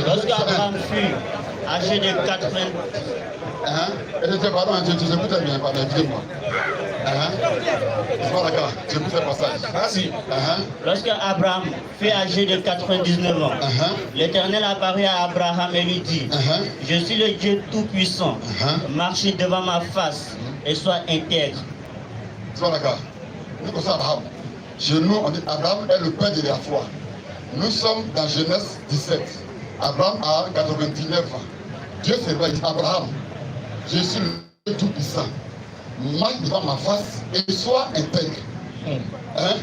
Lorsqu'Abraham fut âgé de 80 Pardon, tu écoutes bien, pardon, excusez-moi. C'est pas d'accord, tu écoutes le passage. Vas-y. Lorsqu'Abraham fut âgé de 99 ans, l'Éternel apparut à Abraham et lui dit, je suis le Dieu Tout-Puissant, marche devant ma face et sois intègre. C'est pas d'accord. Nous connaissons Abraham. Chez nous, on dit Abraham est le père de la foi. Nous sommes dans Genèse 17. Abraham a 99 ans. Dieu s'est dit Abraham, je suis le Tout-Puissant. marche devant ma face et sois intègre. Hein?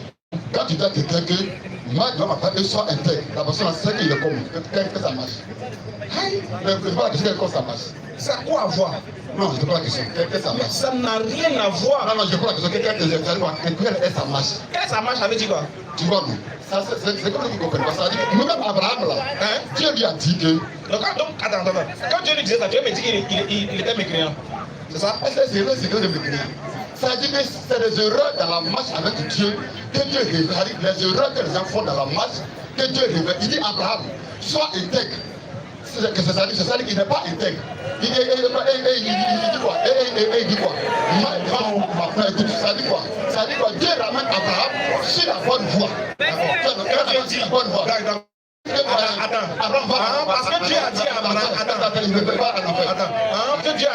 Quand tu dis à quelqu'un que marche devant ma face et sois intègre, la personne sait qu'il est comme, que ça marche. Mais je ne sais pas la question de comment ça marche. C'est à quoi avoir? Non, je ne sais pas la question. Que ça marche. Ça n'a rien à voir. Non, je ne sais pas la question. Quelqu'un que ça marche. Quand ça marche, ça veut dire quoi? Tu vois, non? C'est comme ça que vous comprenez. Ça dit que même Abraham, là, Dieu lui a dit que. Donc, attends. Quand Dieu lui disait ça, Dieu me dit qu'il était mécréant. C'est ça? C'est vrai, c'est que de mécréant. Ça dit que c'est des erreurs dans la marche avec Dieu que Dieu révèle. Les erreurs que les gens font dans la marche que Dieu révèle. Il dit Abraham, sois intègre. C'est-à-dire qu'il n'est pas intègre. Il dit quoi? Il dit quoi? Ça dit quoi? Ça dit quoi? Dieu ramène Abraham sur la bonne voie. La bonne voie. Attends, parce que Dieu a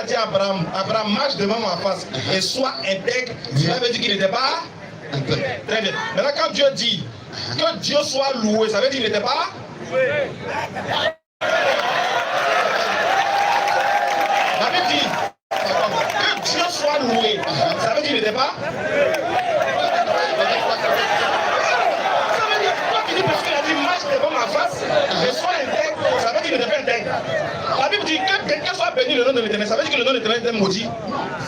dit à Abraham, Abraham marche devant ma face et sois intègre. Cela veut dire qu'il n'était pas intègre. Très bien. Maintenant, quand Dieu dit que Dieu soit loué, ça veut dire qu'il n'était pas la Bible dit que Dieu soit loué, ça veut dire qu'il n'était pas. Ça veut dire quoi qu'il dit parce qu'il a dit marche devant ma face et sois intègre, ça veut dire qu'il n'était pas intègre. La Bible dit que quelqu'un soit béni le nom de l'Éternel, ça veut dire que le nom de l'Éternel est maudit.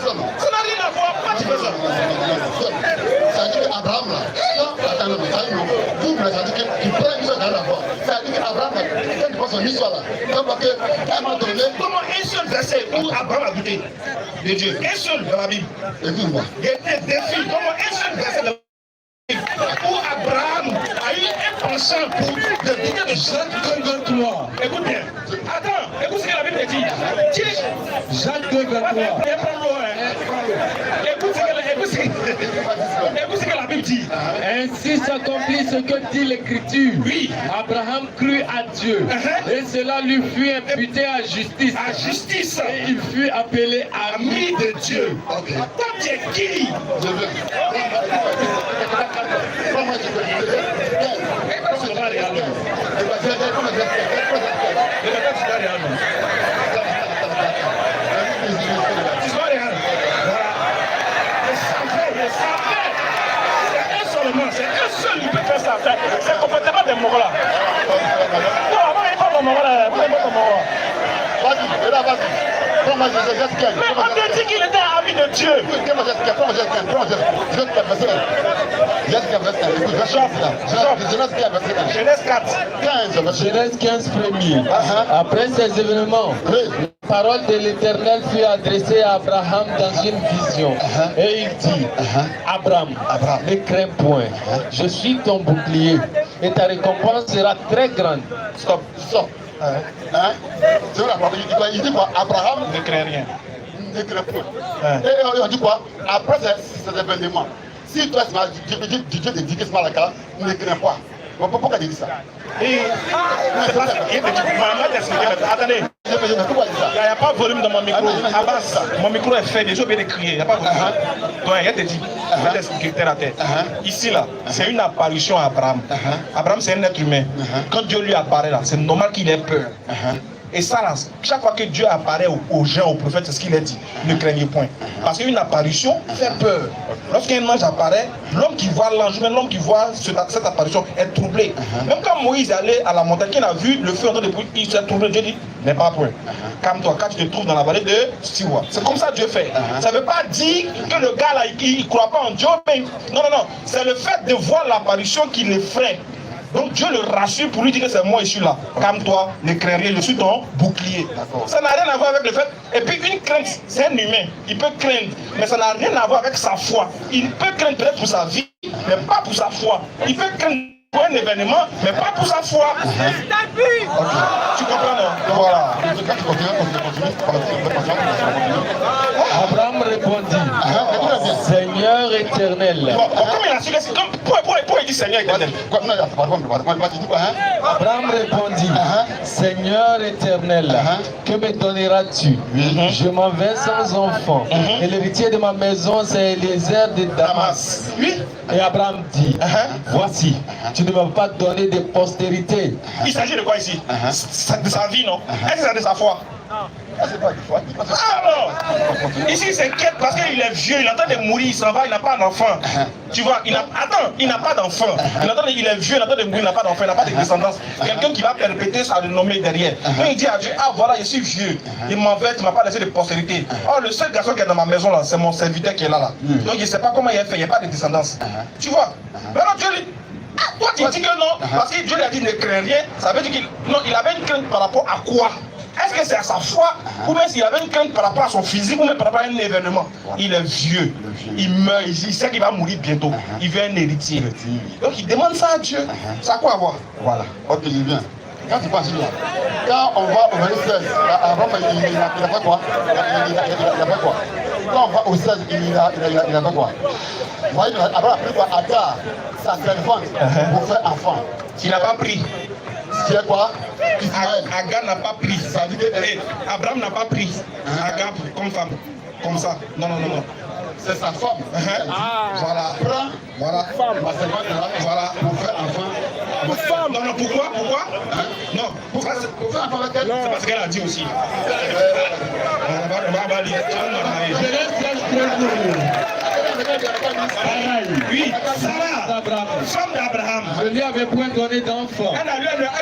Ça n'a rien à voir, pourquoi tu fais ça? Ça dit qu'Abraham là, ça dit qu'il prend une chose dans la voie. Ça dit qu'Abraham, quand tu penses son histoire là, comment un seul verset où Abraham a douté de Dieu, un seul dans la Bible. Écoute-moi. Il y a des défis, comment un seul verset dans la Bible où Abraham a eu un penchant pour douter de Dieu. 23. Écoute bien. Attends, écoute ce que la Bible dit. Jacques 2, 23. Écoute ce que la Bible dit. Ainsi s'accomplit ce que dit l'Écriture. Oui. Abraham crut à Dieu. Et cela lui fut imputé à justice. À justice. Et il fut appelé ami de Dieu. Ok. Toi, tu es qui? Je veux. Comment tu peux dire? C'est un seul qui peut faire ça. C'est le comportement des morts là. Non, avant il pas de morts là. Vas-y, là, vas-y. Mais on te dit qu'il était ami de Dieu. Genèse 4. Genèse 15 premier. Après ces événements, la parole de l'Éternel fut adressée à Abraham dans une vision. Et il dit, Abraham, ne crains point, je suis ton bouclier et ta récompense sera très grande. Stop. Il dit quoi? Abraham ne craint rien. Ne craint point. Et on dit quoi? Après ces événements, si toi, Dieu te dit que ce malaka, ne crains pas. Pourquoi tu dis ça? Attendez, il n'y a pas de volume dans mon micro. Abbas, mon micro est fait, déjà bien de crier, il n'y a pas de volume. Donc, il y a des dit, je vais t'expliquer terre à terre. Ici, là, c'est une apparition à Abraham. Abraham, c'est un être humain. Quand Dieu lui apparaît là, c'est normal qu'il ait peur. Et ça, là, chaque fois que Dieu apparaît aux gens, aux prophètes, c'est ce qu'il a dit. Ne craignez point. Parce qu'une apparition fait peur. Lorsqu'un ange apparaît, l'homme qui voit l'ange, même l'homme qui voit cette apparition est troublé. Même quand Moïse allait à la montagne, qu'il a vu le feu en train de brûler, il s'est troublé. Dieu dit, n'aie pas peur. Calme-toi, quand tu te trouves dans la vallée de Siwa. C'est comme ça que Dieu fait. Ça ne veut pas dire que le gars là, il ne croit pas en Dieu. Mais... Non. C'est le fait de voir l'apparition qui l'effraie. Donc Dieu le rassure pour lui dire que c'est moi, je suis là. Calme-toi, ne crains rien, je suis ton bouclier. Ça n'a rien à voir avec le fait. Et puis une crainte, c'est un humain. Il peut craindre, mais ça n'a rien à voir avec sa foi. Il peut craindre peut-être pour sa vie, mais pas pour sa foi. Il peut craindre pour un événement, mais pas pour sa foi. Tu comprends, non? Voilà. Abraham répondit, Seigneur éternel. Comment il a su que pourquoi il dit Seigneur éternel? Abraham répondit, Seigneur éternel, que me donneras-tu? Je m'en vais sans enfant. Et l'héritier de ma maison, c'est Eliezer de Damas. Et Abraham dit, voici, tu ne m'as pas donné de postérité. Il s'agit de quoi ici? De sa vie, non? Est-ce que c'est de sa foi? C'est pas du choix. non. Ici, il s'inquiète parce qu'il est vieux, il est en train de mourir, il s'en va, il n'a pas d'enfant. Tu vois, il n'a pas d'enfant. Il est vieux, il est en train de mourir, il n'a pas d'enfant, il n'a pas de descendance. Quelqu'un qui va perpétrer sa renommée derrière. Quand il dit à Dieu, ah voilà, je suis vieux, il m'en veut, tu ne m'as pas laissé de postérité. Oh, le seul garçon qui est dans ma maison, là, c'est mon serviteur qui est là. Donc, je ne sais pas comment il a fait, il n'y a pas de descendance. Tu vois. Maintenant, Dieu lui. Ah, toi, tu dis que non, parce que Dieu lui a dit ne crains rien, ça veut dire qu'il avait une crainte par rapport à quoi? Est-ce que c'est à sa foi, ou bien s'il avait une crainte par rapport à son physique, ou même par rapport à un événement? Il est vieux, il meurt, il sait qu'il va mourir bientôt, il veut un héritier. Donc il demande ça à Dieu. Ça a quoi à voir? Voilà, ok, je viens. Quand tu passes là, quand on va au 26, avant il a fait quoi? Il a fait quoi? Quand on va au 16, il a fait quoi? Vous voyez, après la plupart, Agar, sa servante, pour faire enfant. Il n'a pas pris. C'est quoi? Agar n'a pas pris. Ça veut dire que Abraham n'a pas pris Agar comme femme. Comme ça. Non. C'est sa femme. Voilà. Prends voilà. Ma servante là. Voilà. Pour faire enfant. Pour femme. Non, pourquoi? Non. Pour faire enfant avec elle. C'est parce qu'elle a dit aussi. On va lire. Oui, Sarah, femme d'Abraham. Je lui avais point donné d'enfant. Elle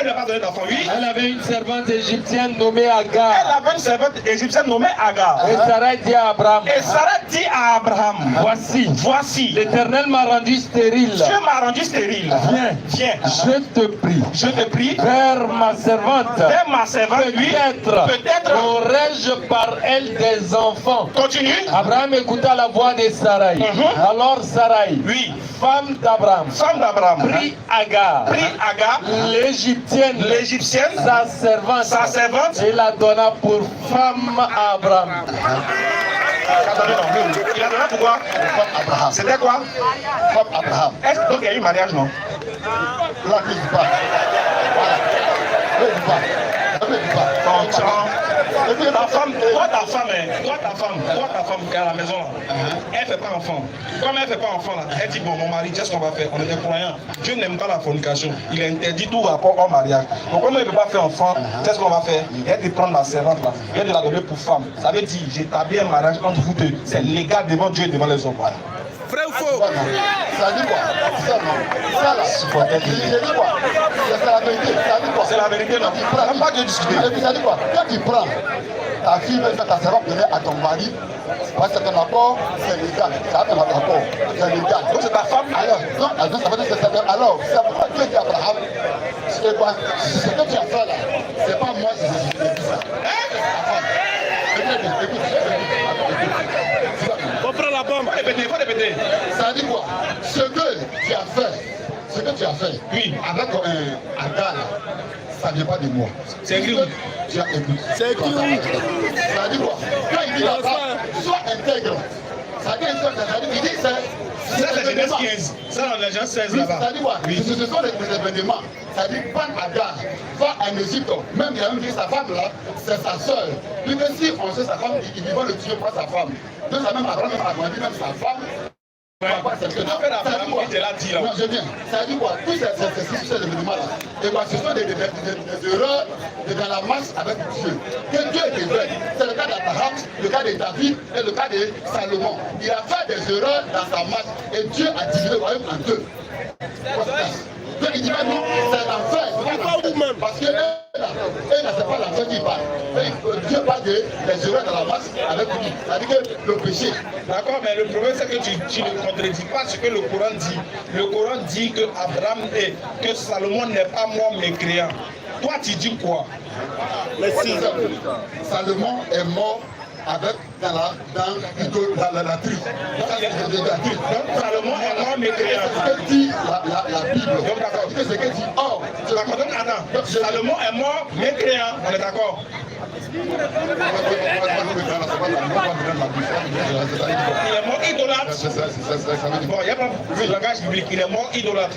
n'a pas donné d'enfant, oui. Elle avait une servante égyptienne nommée Agar. Elle avait une servante égyptienne nommée Agar. Et Sarah dit à Abraham. Voici. L'Éternel m'a rendu stérile. Dieu m'a rendu stérile. Viens. Je te prie. Vers ma servante. Oui. Peut-être aurais-je par elle des enfants. Continue. Abraham écouta la voix de Sarai. Alors Sarai, oui, femme d'Abraham, prit Agar, l'Égyptienne, sa servante, et la donna pour femme à Abraham. Il a donné pourquoi? Abraham. C'était quoi? Femme Abraham. Est-ce que donc il y a eu mariage, non? Là, il dit pas. Ta femme qui est à la maison, elle ne fait pas enfant. Comme elle ne fait pas enfant, là, elle dit bon, mon mari, qu'est-ce qu'on va faire? On est des croyants. Dieu n'aime pas la fornication. Il interdit tout rapport au mariage. Donc, comme elle ne peut pas faire enfant, qu'est-ce qu'on va faire? Elle dit prendre la servante là, elle de la donner pour femme. Ça veut dire j'établis un mariage entre vous deux. C'est légal devant Dieu et devant les hommes. Voilà. Vrai ou faux? Ça dit quoi? Ça non. Ça là. Je dis quoi? C'est la vérité. Ça dit quoi? C'est la vérité, non? Même pas de discuter. Et puis ça dit quoi? Quand tu prends ta fille, ta servante donner à ton mari, parce que c'est un accord, c'est légal. Ça a un accord, c'est légal. Donc c'est ta femme? Alors, non, ça veut dire que c'est alors, c'est pourquoi Dieu dit à Abraham, c'est quoi? Ce que tu as fait là, c'est pas moi qui ai dit ça. Écoute. On prend la bombe. Faut répéter. Ça dit quoi? Ce que tu as fait, oui, avec un gars là, ça ne vient pas de moi. C'est écrit. C'est écrit. Ça dit quoi? Quand il dit là-bas, sois intègre. Ça dit il dit c'est la Genèse 15. Ça dans la Genèse 16 là-bas. Ça dit quoi? Ce sont les événements. Ça dit pas Agar, va en Égypte. Même il a même dit sa femme là, c'est sa soeur. Lui même si on sait sa femme, il va le tuer pour sa femme. Donc ça même Abraham a grandi même sa femme. Non, je viens. Ça dit quoi? Tous ces événements-là, ce sont des erreurs dans la masse avec Dieu. Que Dieu était vrai. C'est le cas d'Abraham, le cas de David et le cas de Salomon. Il a fait des erreurs dans sa masse et Dieu a divisé le royaume en deux. Donc il dit maintenant, c'est l'enfer. Parce que là, c'est pas l'enfer qui parle. Dieu parle des erreurs dans la masse avec lui. C'est-à-dire que le péché. D'accord, mais le problème c'est que tu ne contredis pas ce que le Coran dit. Le Coran dit que Abraham et que Salomon n'est pas mort mécréant. Toi tu dis quoi? Salomon est mort avec dans la tribu. Donc Salomon est mort mécréant. C'est ce que dit la Bible. Donc d'accord. C'est ce que dit or. D'accord, donc attends. Salomon est mort mécréant. On est d'accord? Il est mort idolâtre. Bon, il n'y a pas de langage biblique. Il est mort idolâtre.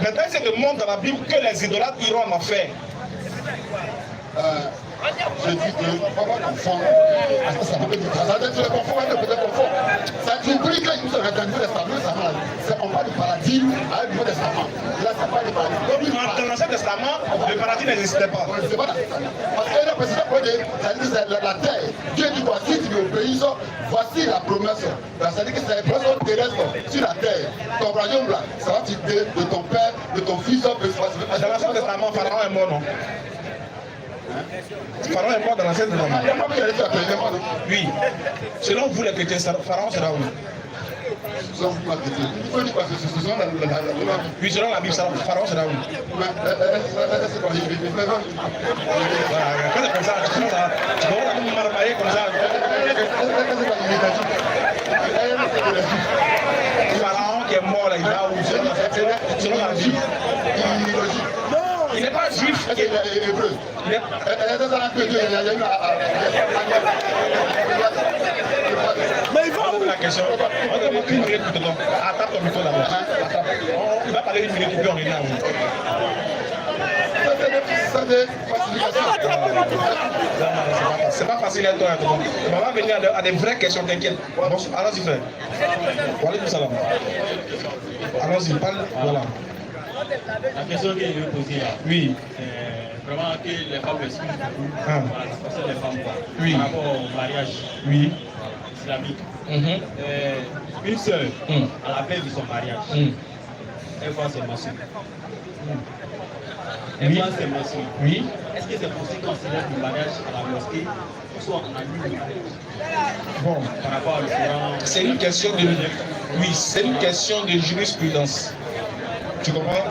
Maintenant, c'est le monde dans la Bible que les idolâtres iront en enfer. Je dis que on va pas confondre. Ça peut être ça peut être confort, peut-être confort. Ça t'oublie que nous sommes dans le testament. On parle du paradis avec le Nouveau Testament. Là, c'est pas du paradis. Dans l'Ancien Testament, le paradis n'existait pas. C'est pas parce que le président c'est la terre. Dieu dit voici, tu obéis, voici la promesse. Ça veut dire que c'est la promesse terrestre sur la terre. Ton royaume là, ça va t'aider de ton père, de ton fils. Dans l'Ancien Testament, Pharaon est mort, non? Pharaon est mort dans l'Ancien Testament. Oui. Selon vous les chrétiens, Pharaon sera où? Oui, selon la Bible, Pharaon sera où? Quand c'est comme ça, tu vois la même marmaille comme ça. Pharaon qui est mort là, il va où? Selon la Bible. Il n'est pas juif. Il est hébreu. Mais il va où? La question. On va donner une minute pour toi. Attrape ton micro là-bas. Il va parler une minute et puis on est là. C'est pas facile à toi. On va venir à des vraies questions, t'inquiète. Bon, allons-y, frère. Walaikum salam. Allons-y, parle. Voilà. La question que je veux poser là, oui, c'est vraiment que les femmes expliquent beaucoup la situation des femmes oui. Par rapport au mariage oui. islamique. Une sœur, à la veille de son mariage, elle voit ses mentions. Elle voit ses mentions. Oui. Est-ce que c'est possible qu'on célèbre le mariage à la mosquée ou soit on annule le mariage? Bon, par rapport à l'Islam. C'est une question de... Oui, c'est une question de jurisprudence. Tu comprends?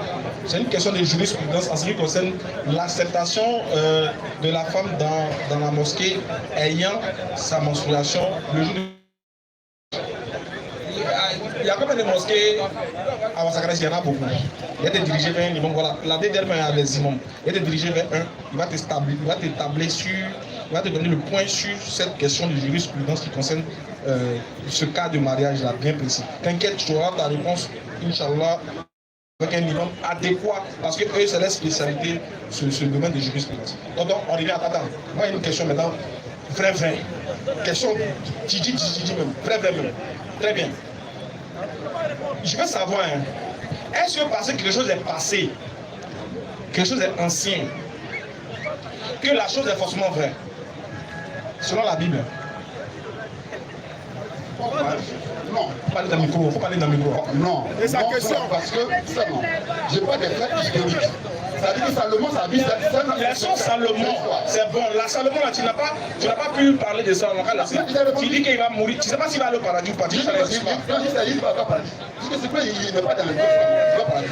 C'est une question de jurisprudence en ce qui concerne l'acceptation de la femme dans la mosquée ayant sa menstruation le jour de... Il y a combien de mosquées à Wassakares? Il y en a beaucoup. Il y a des dirigés vers un imam. Voilà, la DDR a des imams. Il y a des dirigés vers un. Il va t'établir sur... Il va te donner le point sur cette question de jurisprudence qui concerne ce cas de mariage-là, bien précis. T'inquiète, tu auras ta réponse, Inch'Allah, avec un imam adéquat, parce que eux, c'est leur spécialité sur ce domaine de jurisprudence. Donc, on revient à Tata. Moi, il y a une question maintenant, vrai. Question, Tiji même, vrai même. Très bien. Je veux savoir, est-ce que parce que quelque chose est passé, quelque chose est ancien, que la chose est forcément vraie, selon la Bible? Non. Faut parler dans le micro, faut parler dans le micro. Non. Et sa question? Parce que, ça non. J'ai pas de faits historiques. Ça dit que Salomon, ça dit la chose Salomon, c'est bon. La Salomon, là, tu n'as pas pu parler de ça. Tu dis qu'il va mourir. Tu ne sais pas s'il va aller au paradis ou pas. Tu dis qu'il va au paradis. Parce que c'est quoi, il n'est pas dans le paradis.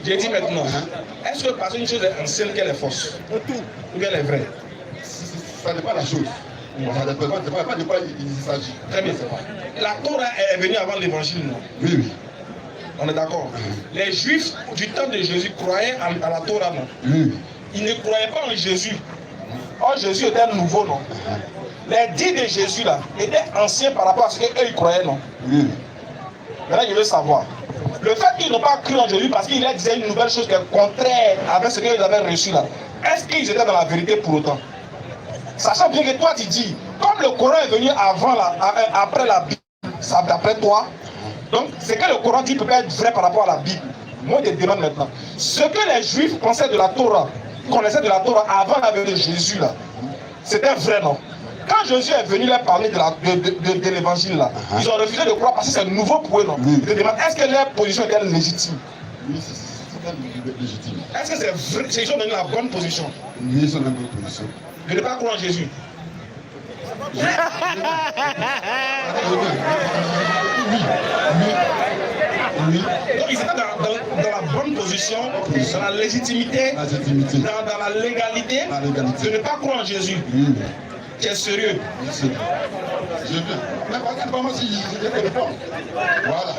J'ai dit maintenant, est-ce que parce qu'une chose est ancienne qu'elle est fausse? Ou bien elle est vraie? Ça dépend de la chose. Ça dépend de quoi il s'agit. Très bien. La Torah est venue avant l'évangile, non? Oui. On est d'accord. Les Juifs du temps de Jésus croyaient à la Torah, non? Oui. Ils ne croyaient pas en Jésus. Or, Jésus était nouveau, non? Les dits de Jésus, là, étaient anciens par rapport à ce qu'eux, ils croyaient, non? Oui. Maintenant, je veux savoir. Le fait qu'ils n'ont pas cru en Jésus parce qu'il leur disait une nouvelle chose qui est contraire avec ce qu'ils avaient reçu, là, est-ce qu'ils étaient dans la vérité pour autant? Sachant bien que toi, tu dis, comme le Coran est venu avant, après la Bible, ça d'après toi, donc ce que le Coran dit peut pas être vrai par rapport à la Bible. Moi, je te demande maintenant, ce que les Juifs pensaient de la Torah, connaissaient de la Torah avant la venue de Jésus, là, c'était vrai, non? Quand Jésus est venu leur parler de l'évangile, là, ils ont refusé de croire parce que c'est nouveau pour eux, non? Je te demande, est-ce que leur position était légitime? Oui, c'est légitime. Est-ce que c'est vrai? Ils ont donné la bonne position? Oui, ils ont donné la bonne position. De ne pas croire en Jésus. Oui. Donc ils étaient dans la bonne position, dans la légitimité, dans la légalité, de ne pas croire en Jésus. Tu es sérieux? Je viens. Mais par contre, moi si je te réponds. Voilà.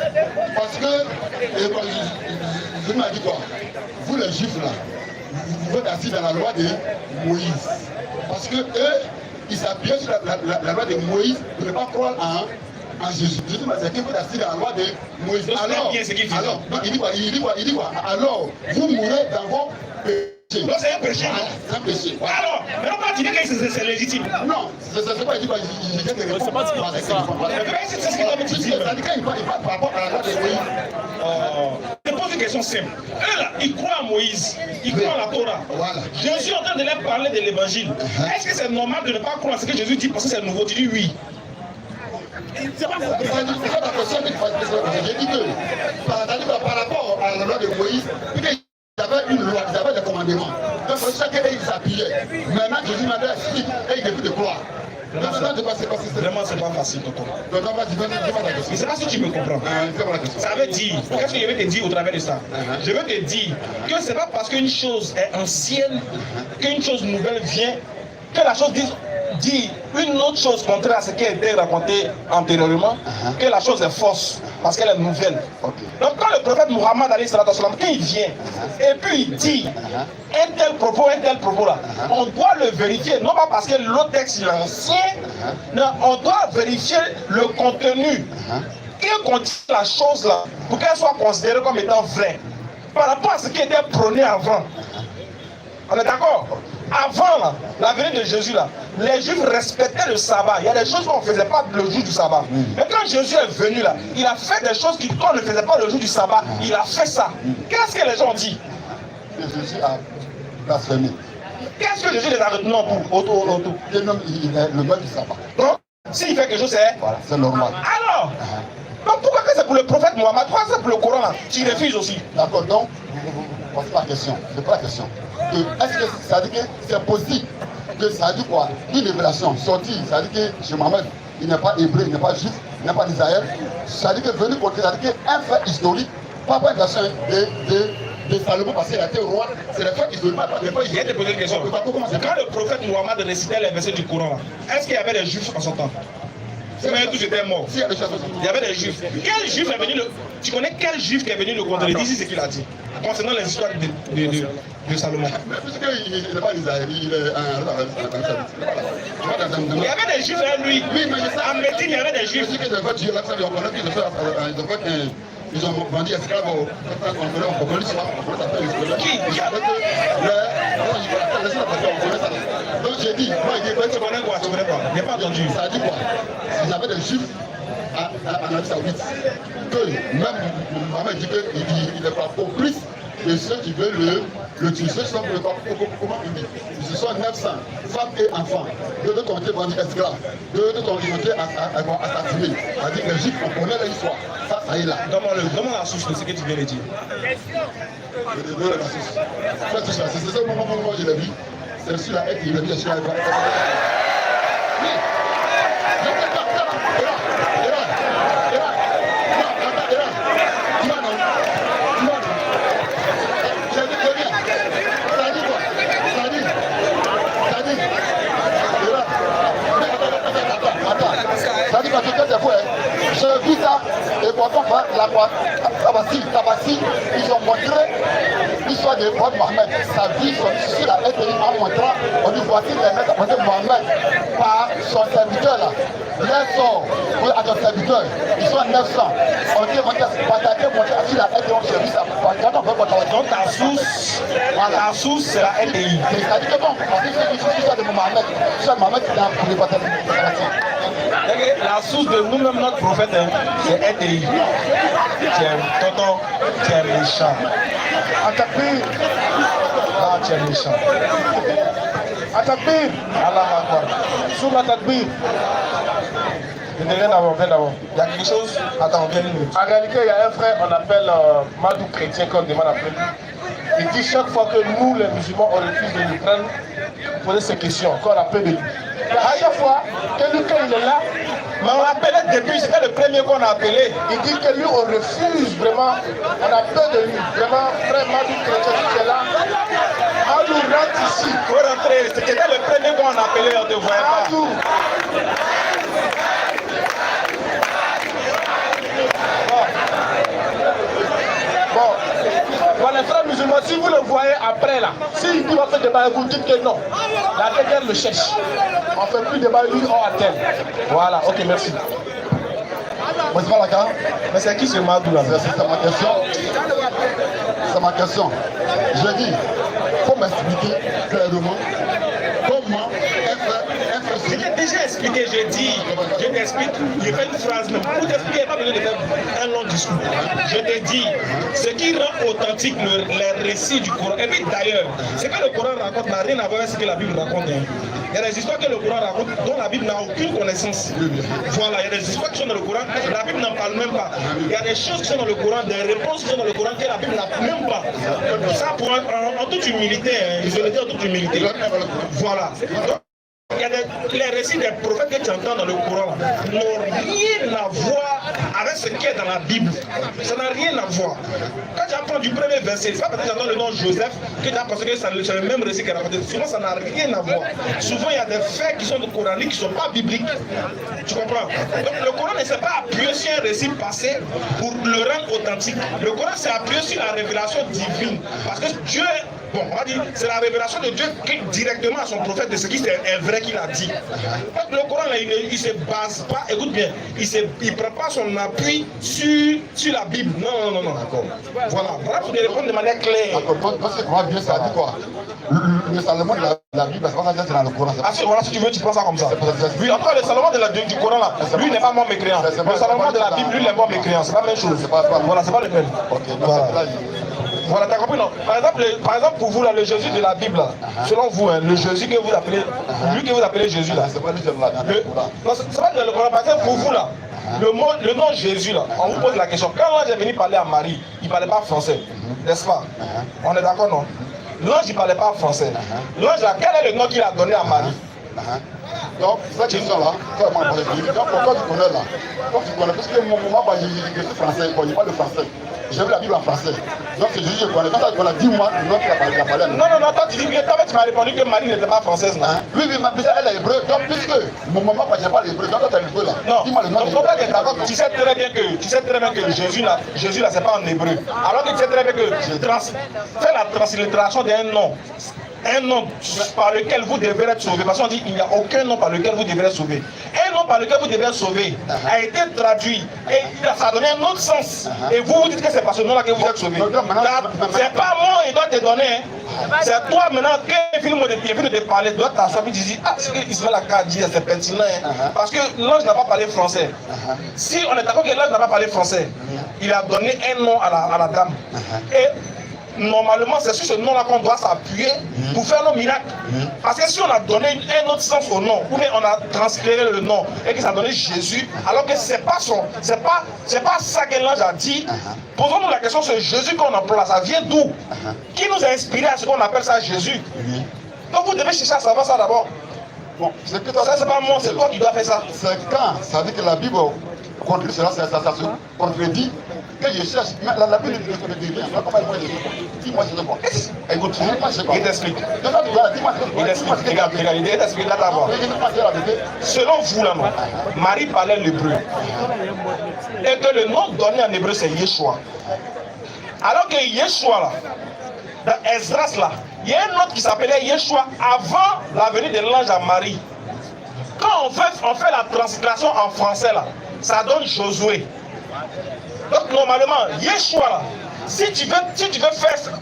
Parce que, je m'ai dit quoi? Vous les Juifs là, vous êtes assis dans la loi de Moïse. Parce que eux, ils s'appuyaient sur la loi de Moïse pour ne pas croire en Jésus. Je dis, c'est que vous êtes assis dans la loi de Moïse. Alors, non, il dit quoi? Alors, vous mourrez dans vos péchés. péché. Donc c'est un péché. C'est un péché. Alors, maintenant quand tu dis que c'est légitime. Non, c'est pas il dit quoi, il vient de répondre. C'est pas ce qu'il C'est ce qu'il avait dit. C'est-à-dire qu'il parle par rapport à la loi de Moïse. Je pose une question simple. Eux là, ils croient à Moïse, ils croient à la Torah. Voilà. Jésus est en train de leur parler de l'évangile. Est-ce que c'est normal de ne pas croire à ce que Jésus dit parce que c'est nouveau? Tu dis oui. C'est pas la question, j'ai dit que par rapport à la loi de Moïse, ils avaient une loi, ils avaient des commandements. Donc chacun ils s'appuyaient. Maintenant Jésus m'avait expliqué et il devait de croire. Vraiment, c'est pas facile, tonton. Je ne sais pas si tu me comprends. Ça veut dire, qu'est-ce que je vais te dire au travers de ça? Je veux te dire que c'est pas parce qu'une chose est ancienne qu'une chose nouvelle vient, que la chose dit une autre chose contraire à ce qui a été raconté antérieurement, que la chose est fausse parce qu'elle est nouvelle. Donc quand le prophète Mohammed quand il vient et puis il dit un tel propos là, on doit le vérifier, non pas parce que l'autre texte est ancien, non, on doit vérifier le contenu que contient la chose là pour qu'elle soit considérée comme étant vraie par rapport à ce qui était prôné avant. On est d'accord? Avant là, la venue de Jésus là, les Juifs respectaient le sabbat. Il y a des choses qu'on ne faisait pas le jour du sabbat. Mais quand Jésus est venu là, il a fait des choses qu'on ne faisait pas le jour du sabbat. Il a fait ça. Qu'est-ce que les gens ont dit? Jésus a blasphémé. Qu'est-ce que Jésus les a retenus autour? Le maître du sabbat. Donc, s'il fait quelque chose, c'est... Voilà, c'est normal. Alors, donc pourquoi que c'est pour le prophète Mohammed? Pourquoi c'est pour le Coran là? Tu refuses aussi. D'accord, donc, c'est pas la question. C'est pas la question. Est-ce que ça dit que c'est possible que ça dit quoi? Une révélation sortie, ça dit que chez Mohamed, il n'est pas hébreu, il n'est pas juif, il n'est pas d'Israël. Ça dit que venu contre, ça dit qu'un fait historique, pas une version de Salomon parce qu'il a été roi, c'est le fait historique. Je vais te poser une question. Quand le prophète Mohammed récitait les versets du Coran là, est-ce qu'il y avait des juifs en son temps? Mais tous étaient morts. Il y avait des juifs. Quel juif est venu Tu connais quel juif qui est venu le contredire? Dis ce qu'il a dit concernant les histoires de Salomon. Puisqu'il n'est pas d'Israël, il est il y avait des juifs à lui. En Médine, il y avait des juifs. Ils ont vendu esclaves au police. Qui donc j'ai dit, moi il dit, tu connais quoi? Tu connais pas? Je n'ai pas entendu. Ça dit quoi? Ils avaient des juifs en Arabie Saoudite. Que même Mohamed dit qu'il n'est pas complice de ceux qui veulent le tuer. Ceux qui sont comment il dit? Ce sont 900 femmes et enfants. Deux qui ont été vendus esclaves. Deux qui ont été assassinés. C'est-à-dire que les juifs, on connaît l'histoire. Ça y est là. Donne-moi la source de ce que tu viens de dire. C'est ça, moi je l'ai vu. C'est sur la haie qu'il a vu, sur la haie. Oui. Je ne sais pas. Tu vas non. J'ai dit que bien. Ça dit quoi? Ça dit. Attends. Ça dit parce que c'est fou, hein. J'ai vu ça, et pourtant, Tabassi, ils ont montré l'histoire de Mohamed, sa vie, sur la haie, en montrant, on dit voici les maîtres de Mohamed par son serviteur là. Les sorts, à son serviteur, ils sont 900. On dit, on a attaqué, monté sur la haie, on a vu ça. Donc ta source, c'est la LDI. C'est-à-dire que bon, on dit que c'est l'histoire de Mohamed. L'histoire de Mohamed, il a pour les batailles. La source de nous-mêmes, notre prophète, c'est LDI. Tonton, tu es méchant. Atakbir. Ah, tu es méchant. Atakbir. Allah Akbar. Souma Atakbir. Viens d'abord. Il y a quelque chose? Attends, viens une minute. En réalité, il y a un frère, on appelle Madou Chrétien, qu'on demande après lui. Il dit chaque fois que nous, les musulmans, on refuse de lui prendre, poser ces questions, qu'on appelle de lui. À chaque fois que lui, quand il est là, mais on l'appelait depuis, c'était le premier qu'on a appelé. Il dit que lui, on refuse vraiment, on a peur de lui. Vraiment, frère Madou Chrétien, qui est là, Madou rentre ici. Il faut rentrer, c'était le premier qu'on a appelé, on ne te voyait pas. Madou. Bon, les frères musulmans, si vous le voyez après là, s'il dit on fait débat, vous dites que non. La guerre le cherche. On ne fait plus débat, lui, on attend. Voilà, ok, merci. Moi, c'est pas la carte. Mais c'est qui ce Madou là? C'est ma question. C'est ma question. Je dis, faut m'expliquer clairement comment je t'ai déjà expliqué, je t'explique, je fais une phrase même. Pour t'expliquer, il n'y a pas besoin de faire un long discours. Je t'ai dit, ce qui rend authentique les récits du Coran. Et puis d'ailleurs, ce que le Coran raconte n'a rien à voir avec ce que la Bible raconte. Il y a des histoires que le Coran raconte dont la Bible n'a aucune connaissance. Voilà, il y a des histoires qui sont dans le Coran, la Bible n'en parle même pas. Il y a des choses qui sont dans le Coran, des réponses qui sont dans le Coran que la Bible n'a même pas. Ça, en toute humilité, je le dis en toute humilité. Voilà. Il y a les récits des prophètes que tu entends dans le Coran n'ont rien à voir avec ce qui est dans la Bible. Ça n'a rien à voir. Quand tu apprends du premier verset, c'est pas parce que tu entends le nom Joseph que tu as pensé que c'est le même récit qu'il a raconté. Souvent, ça n'a rien à voir. Souvent, il y a des faits qui sont coraniques qui ne sont pas bibliques. Tu comprends? Donc, le Coran ne s'est pas appuyé sur un récit passé pour le rendre authentique. Le Coran s'est appuyé sur la révélation divine. Parce que Dieu, bon, on va dire, c'est la révélation de Dieu qui directement à son prophète de ce qui est vrai qu'il a dit. Donc le Coran, là, il ne se base pas, écoute bien, il ne prend pas son appui sur la Bible. Non. D'accord. Voilà. Voilà pour répondre de manière claire. D'accord. Parce que moi, Dieu, ça dit quoi? Le Salomon de la Bible, c'est pas ça, c'est dans le Coran. Ah, voilà, si tu veux, tu prends ça comme ça. Oui, après, le Salomon du Coran, là, lui, n'est pas mort mécréant. Le Salomon de la Bible, lui, il est mort mécréant. C'est pas la même chose. Voilà, c'est pas le même. Ok, voilà. Voilà, t'as compris, non? Par exemple, pour vous, là, le Jésus de la Bible, là, selon vous, hein, le Jésus que vous appelez, lui que vous appelez Jésus, là, c'est pas lui, c'est pas dans le Coran. Par exemple, pour vous, là, le nom Jésus, là, on vous pose la question. Quand l'ange est venu parler à Marie, il ne parlait pas français, n'est-ce pas? On est d'accord, non? L'ange, il ne parlait pas français. L'ange, là, quel est le nom qu'il a donné à Marie? Donc, cette question-là, donc pourquoi tu connais là? Comme tu connais, parce que moi, je suis français, je ne parle pas le français. J'ai vu la Bible en français. Donc c'est Jésus que je connais. Quand tu connais, dis-moi le nom qu'il a parlé. Non, toi tu dis bien, tu m'as répondu que Marie n'était pas française, non? Oui, mais elle est hébreu. Donc puisque mon maman ne parle pas l'hébreu, donc tu es l'hébreu là. Non, dis-moi le nom. Donc tu sais très bien que Jésus là, c'est pas en hébreu. Alors que tu sais très bien que fais la translittération d'un nom. Un nom par lequel vous devrez être sauvé. Parce qu'on dit qu'il n'y a aucun nom par lequel vous devrez être sauvé. Un nom par lequel vous devrez être sauvé a été traduit et ça a donné un autre sens. Et vous vous dites que c'est par ce nom-là que vous êtes sauvé. C'est pas moi, il doit te donner. C'est toi maintenant qu'un film de te parler, doit t'asseoir et te dire, ah, ce qu'Israël a dit, c'est pertinent. Parce que l'ange n'a pas parlé français. Si on est d'accord que l'ange n'a pas parlé français, il a donné un nom à la dame. Et normalement, c'est sur ce nom-là qu'on doit s'appuyer pour faire nos miracles. Parce que si on a donné un autre sens au nom, ou bien on a transféré le nom et que ça a donné Jésus, alors que c'est pas ça que l'ange a dit, posons-nous la question sur Jésus qu'on emploie, ça vient d'où? Qui nous a inspiré à ce qu'on appelle ça Jésus? Donc vous devez chercher à savoir ça d'abord. Bon, c'est que ça, c'est pas moi, c'est toi qui dois faire ça. C'est quand ça dit que la Bible contredit cela, ça se contredit. Que je cherche, mais la Bible ne contredit rien. Dis-moi, je sais pas. Écoute, il t'explique. Regarde, il t'explique là d'abord. Selon vous là, non, Marie parlait l'hébreu. Et que le nom donné en hébreu c'est Yeshua. Alors que Yeshua là, dans Esdras là, il y a un autre qui s'appelait Yeshua avant la venue de l'ange à Marie. Quand on fait la translation en français là, ça donne Josué. Donc normalement, Yeshua là, si tu veux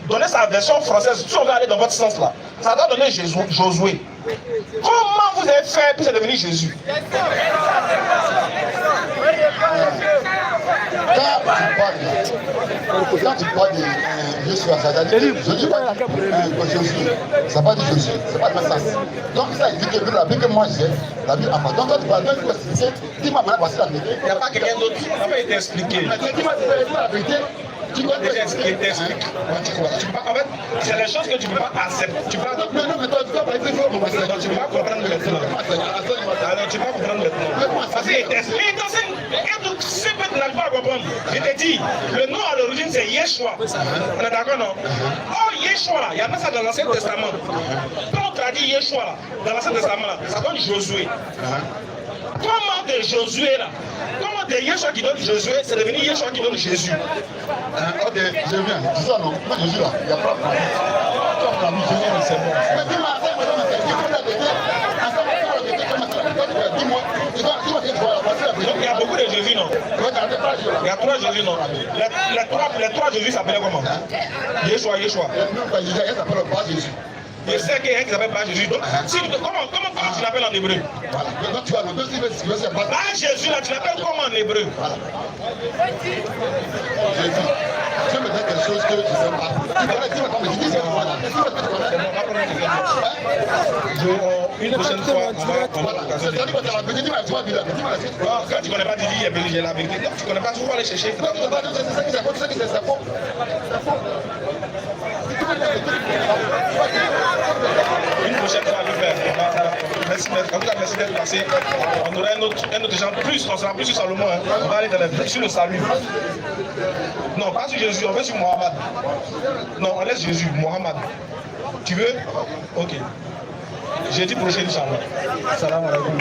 donner sa version française, si on veut aller dans votre sens là, ça doit donner Josué. Comment vous avez fait pour c'est devenu Jésus? Quand tu parles de Jésus, ça veut dire Jésus, ça va dire Jésus, c'est pas le même sens. Donc ça dit que la Bible que moi j'ai, la Bible en face. Donc quand tu parles de Jésus, dis-moi maintenant voici la vérité. Il n'y a pas quelqu'un d'autre qui va t'expliquer. Dis-moi la vérité. Tu dois t'expliquer. En fait, c'est les choses que tu ne peux pas accepter. Tu peux pas comprendre maintenant. Alors tu peux pas comprendre maintenant. Parce qu'il t'explique dans un ce que tu n'arrives pas à comprendre. Je te dis, le nom à l'origine c'est Yeshua. On est d'accord, non? Oh, Yeshua, il y a pas ça dans l'Ancien Testament. Quand on traduit Yeshua dans l'Ancien Testament, ça donne Josué. Comment de Josué là? Comment de Yeshua qui donne Josué, c'est devenu Yeshua qui donne Jésus? Ok, je viens. C'est ça non? Moi Jésus là, il n'y a pas de problème. C'est bon. Mais dis-moi, dis-moi, il y a beaucoup de Jésus, non? Il y a 3 Jésus, non. Les trois Jésus s'appelaient comment? Yeshua. Il s'appelle pas Jésus. Je sais qu'il y a un qui s'appelle pas Jésus. Donc, comment tu l'appelles en hébreu? Voilà. Maintenant, tu vas le deux, c'est pas Jésus, là, tu l'appelles comment en hébreu? Voilà. Jésus. Tu me dis quelque chose que je ne sais pas. Une prochaine fois, on va. Quand tu connais pas Didi, il y a la vérité. Tu connais pas, tu vas aller chercher. C'est ça qui c'est faux. Une prochaine fois, on va le faire. Merci, en tout cas, merci d'être passé. On aura un autre genre plus, on sera plus sur Salomon. Hein. On va aller sur le salut. Non, pas sur Jésus, on va sur Mohamed. Non, on laisse Jésus, Mohamed. Tu veux? Ok. J'ai dit prochain, Inch'Allah. Salam alaikum.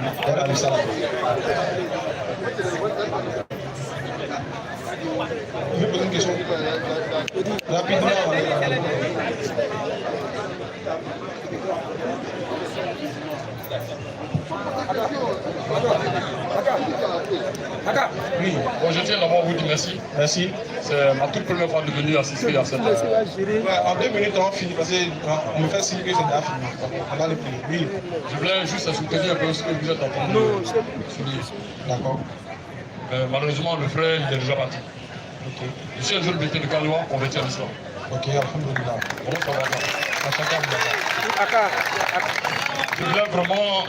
Je vais poser une question. Rapidement. Oui, bon, je tiens d'abord à vous dire merci. Merci. C'est ma toute première fois de venir assister à cette. Ouais, en 2 minutes, on finit parce qu'on me fait signe que c'est déjà fini. On va le prier. Oui. Je voulais juste soutenir un peu ce que vous êtes en train de souligner. D'accord. Malheureusement, le frère il est déjà parti. Ok. Je suis un jeune bété de Kaloua converti à l'islam. Ok, alhamdoulilah. Comment ça va? Chacun. Je voulais vraiment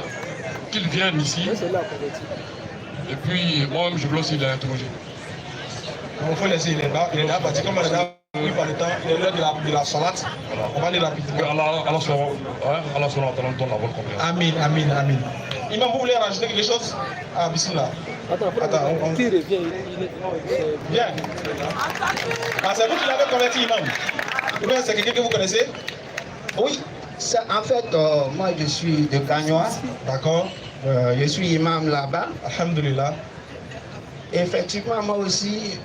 qu'il vienne ici. Et puis, moi-même, je voulais aussi l'interroger. Il faut laisser, il est là parti. Comme on est là, oui, par le temps, il est l'heure de la salade. On va aller rapidement. Allah soit la bonne confiance. Amin. Imam, vous voulez rajouter quelque chose? Ah, bismillah. Attends, on... Bien. Ah, c'est vous qui l'avez converti, Imam? Ou bien c'est quelqu'un que vous connaissez? Oui, en fait, moi je suis de Gagnoa. D'accord. Je suis imam là-bas. Alhamdulillah. Effectivement, moi aussi,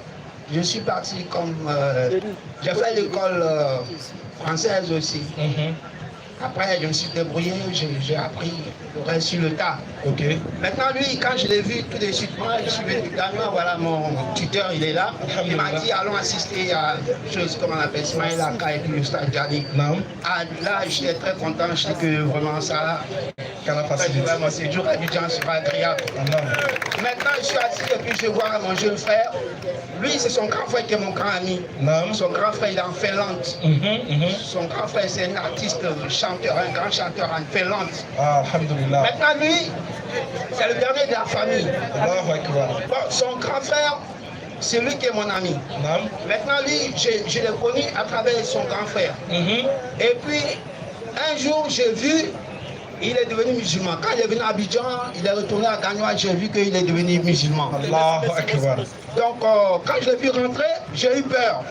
je suis parti comme... j'ai fait l'école française aussi. Après, je me suis débrouillé, j'ai appris le reste sur le tas. Ok. Maintenant, lui, quand je l'ai vu tout de suite, moi, je suis venu également, voilà, mon tuteur, il est là. Il m'a dit, allons assister à une chose, comme on appelle, Ismaïl Aka et puis le stade Djani. Ah, là, j'étais très content, je dis que vraiment ça, mon séjour à Abidjan sera agréable. Maintenant, je suis assis et puis je vois mon jeune frère. Lui, c'est son grand frère qui est mon grand ami. Son grand frère, il est en Finlande. Son grand frère, c'est un artiste, un grand chanteur en Finlande. Ah, alhamdulillah. Maintenant, lui, c'est le dernier de la famille. Bon, son grand frère, c'est lui qui est mon ami. Maintenant, lui, je l'ai connu à travers son grand frère. Et puis, un jour, j'ai vu, il est devenu musulman. Quand il est venu à Abidjan, il est retourné à Gagnoa, j'ai vu qu'il est devenu musulman. Donc, quand je l'ai vu rentrer, j'ai eu peur.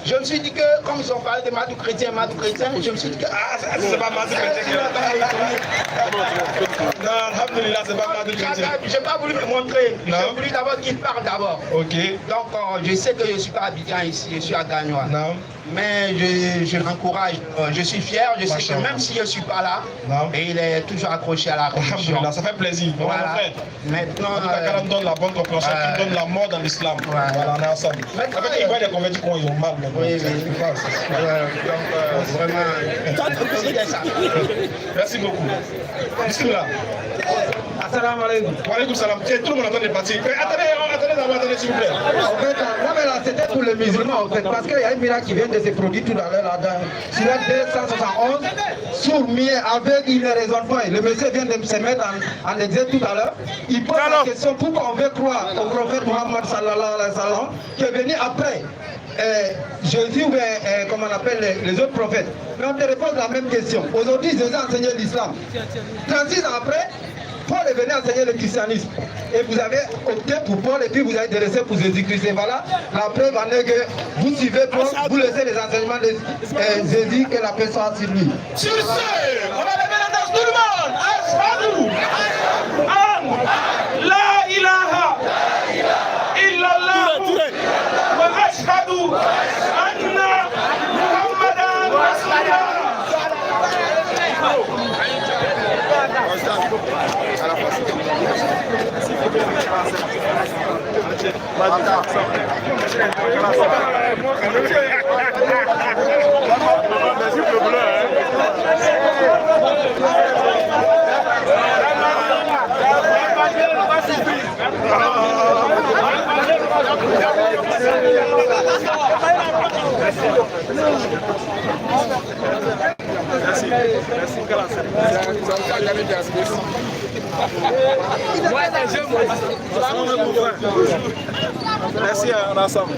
Je me suis dit que, comme ils ont parlé de Madou chrétien, je me suis dit que... Ah, c'est pas Madou chrétien qui non, alhamdulillah, c'est pas Madou chrétien. Je n'ai pas voulu me montrer. J'ai voulu d'abord qu'il parle d'abord. Ok. Donc, je sais que je ne suis pas à Abidjan ici, je suis à Gagnoa. Mais je l'encourage, je suis fier, je sais que même si je ne suis pas là, et il est toujours accroché à la religion. Ça fait plaisir. Voilà. Maintenant, quand on donne la bonne compréhension, qui donne la mort dans l'islam. Voilà, on est ensemble. En fait, ils voient des convertis quand ils ont mal. Oui. Donc, vraiment, c'est ça. Merci beaucoup. Bismillah. Assalamu alaikum. Wa alaikum salam. Tout le monde entend des parties. Attendez, s'il vous plaît. En fait, non, mais là, c'était pour les musulmans, en fait, parce qu'il y a un miracle qui vient de se produire tout à l'heure là-dedans. Sur la 271, sourd, muet, aveugle, il ne raisonne pas. Le monsieur vient de se mettre en exergue tout à l'heure. Il pose la question pourquoi on veut croire au prophète Mohammed sallallahu alayhi wa sallam, qui est venu après Jésus, comme on appelle les autres prophètes. Mais on te répond la même question. Aujourd'hui, Jésus a enseigné l'islam. 36 ans après, Paul est venu enseigner le christianisme. Et vous avez opté pour Paul et puis vous avez délaissé pour Jésus-Christ. Et voilà, la preuve en est que vous suivez Paul, vous laissez les enseignements de Jésus, que la paix soit sur lui. Sur ce, on va lever la danse, tout le monde. Ashhadu an la ilaha illallah wa ashhadu anna Muhammadan rasulullah. À la Merci, on est ensemble.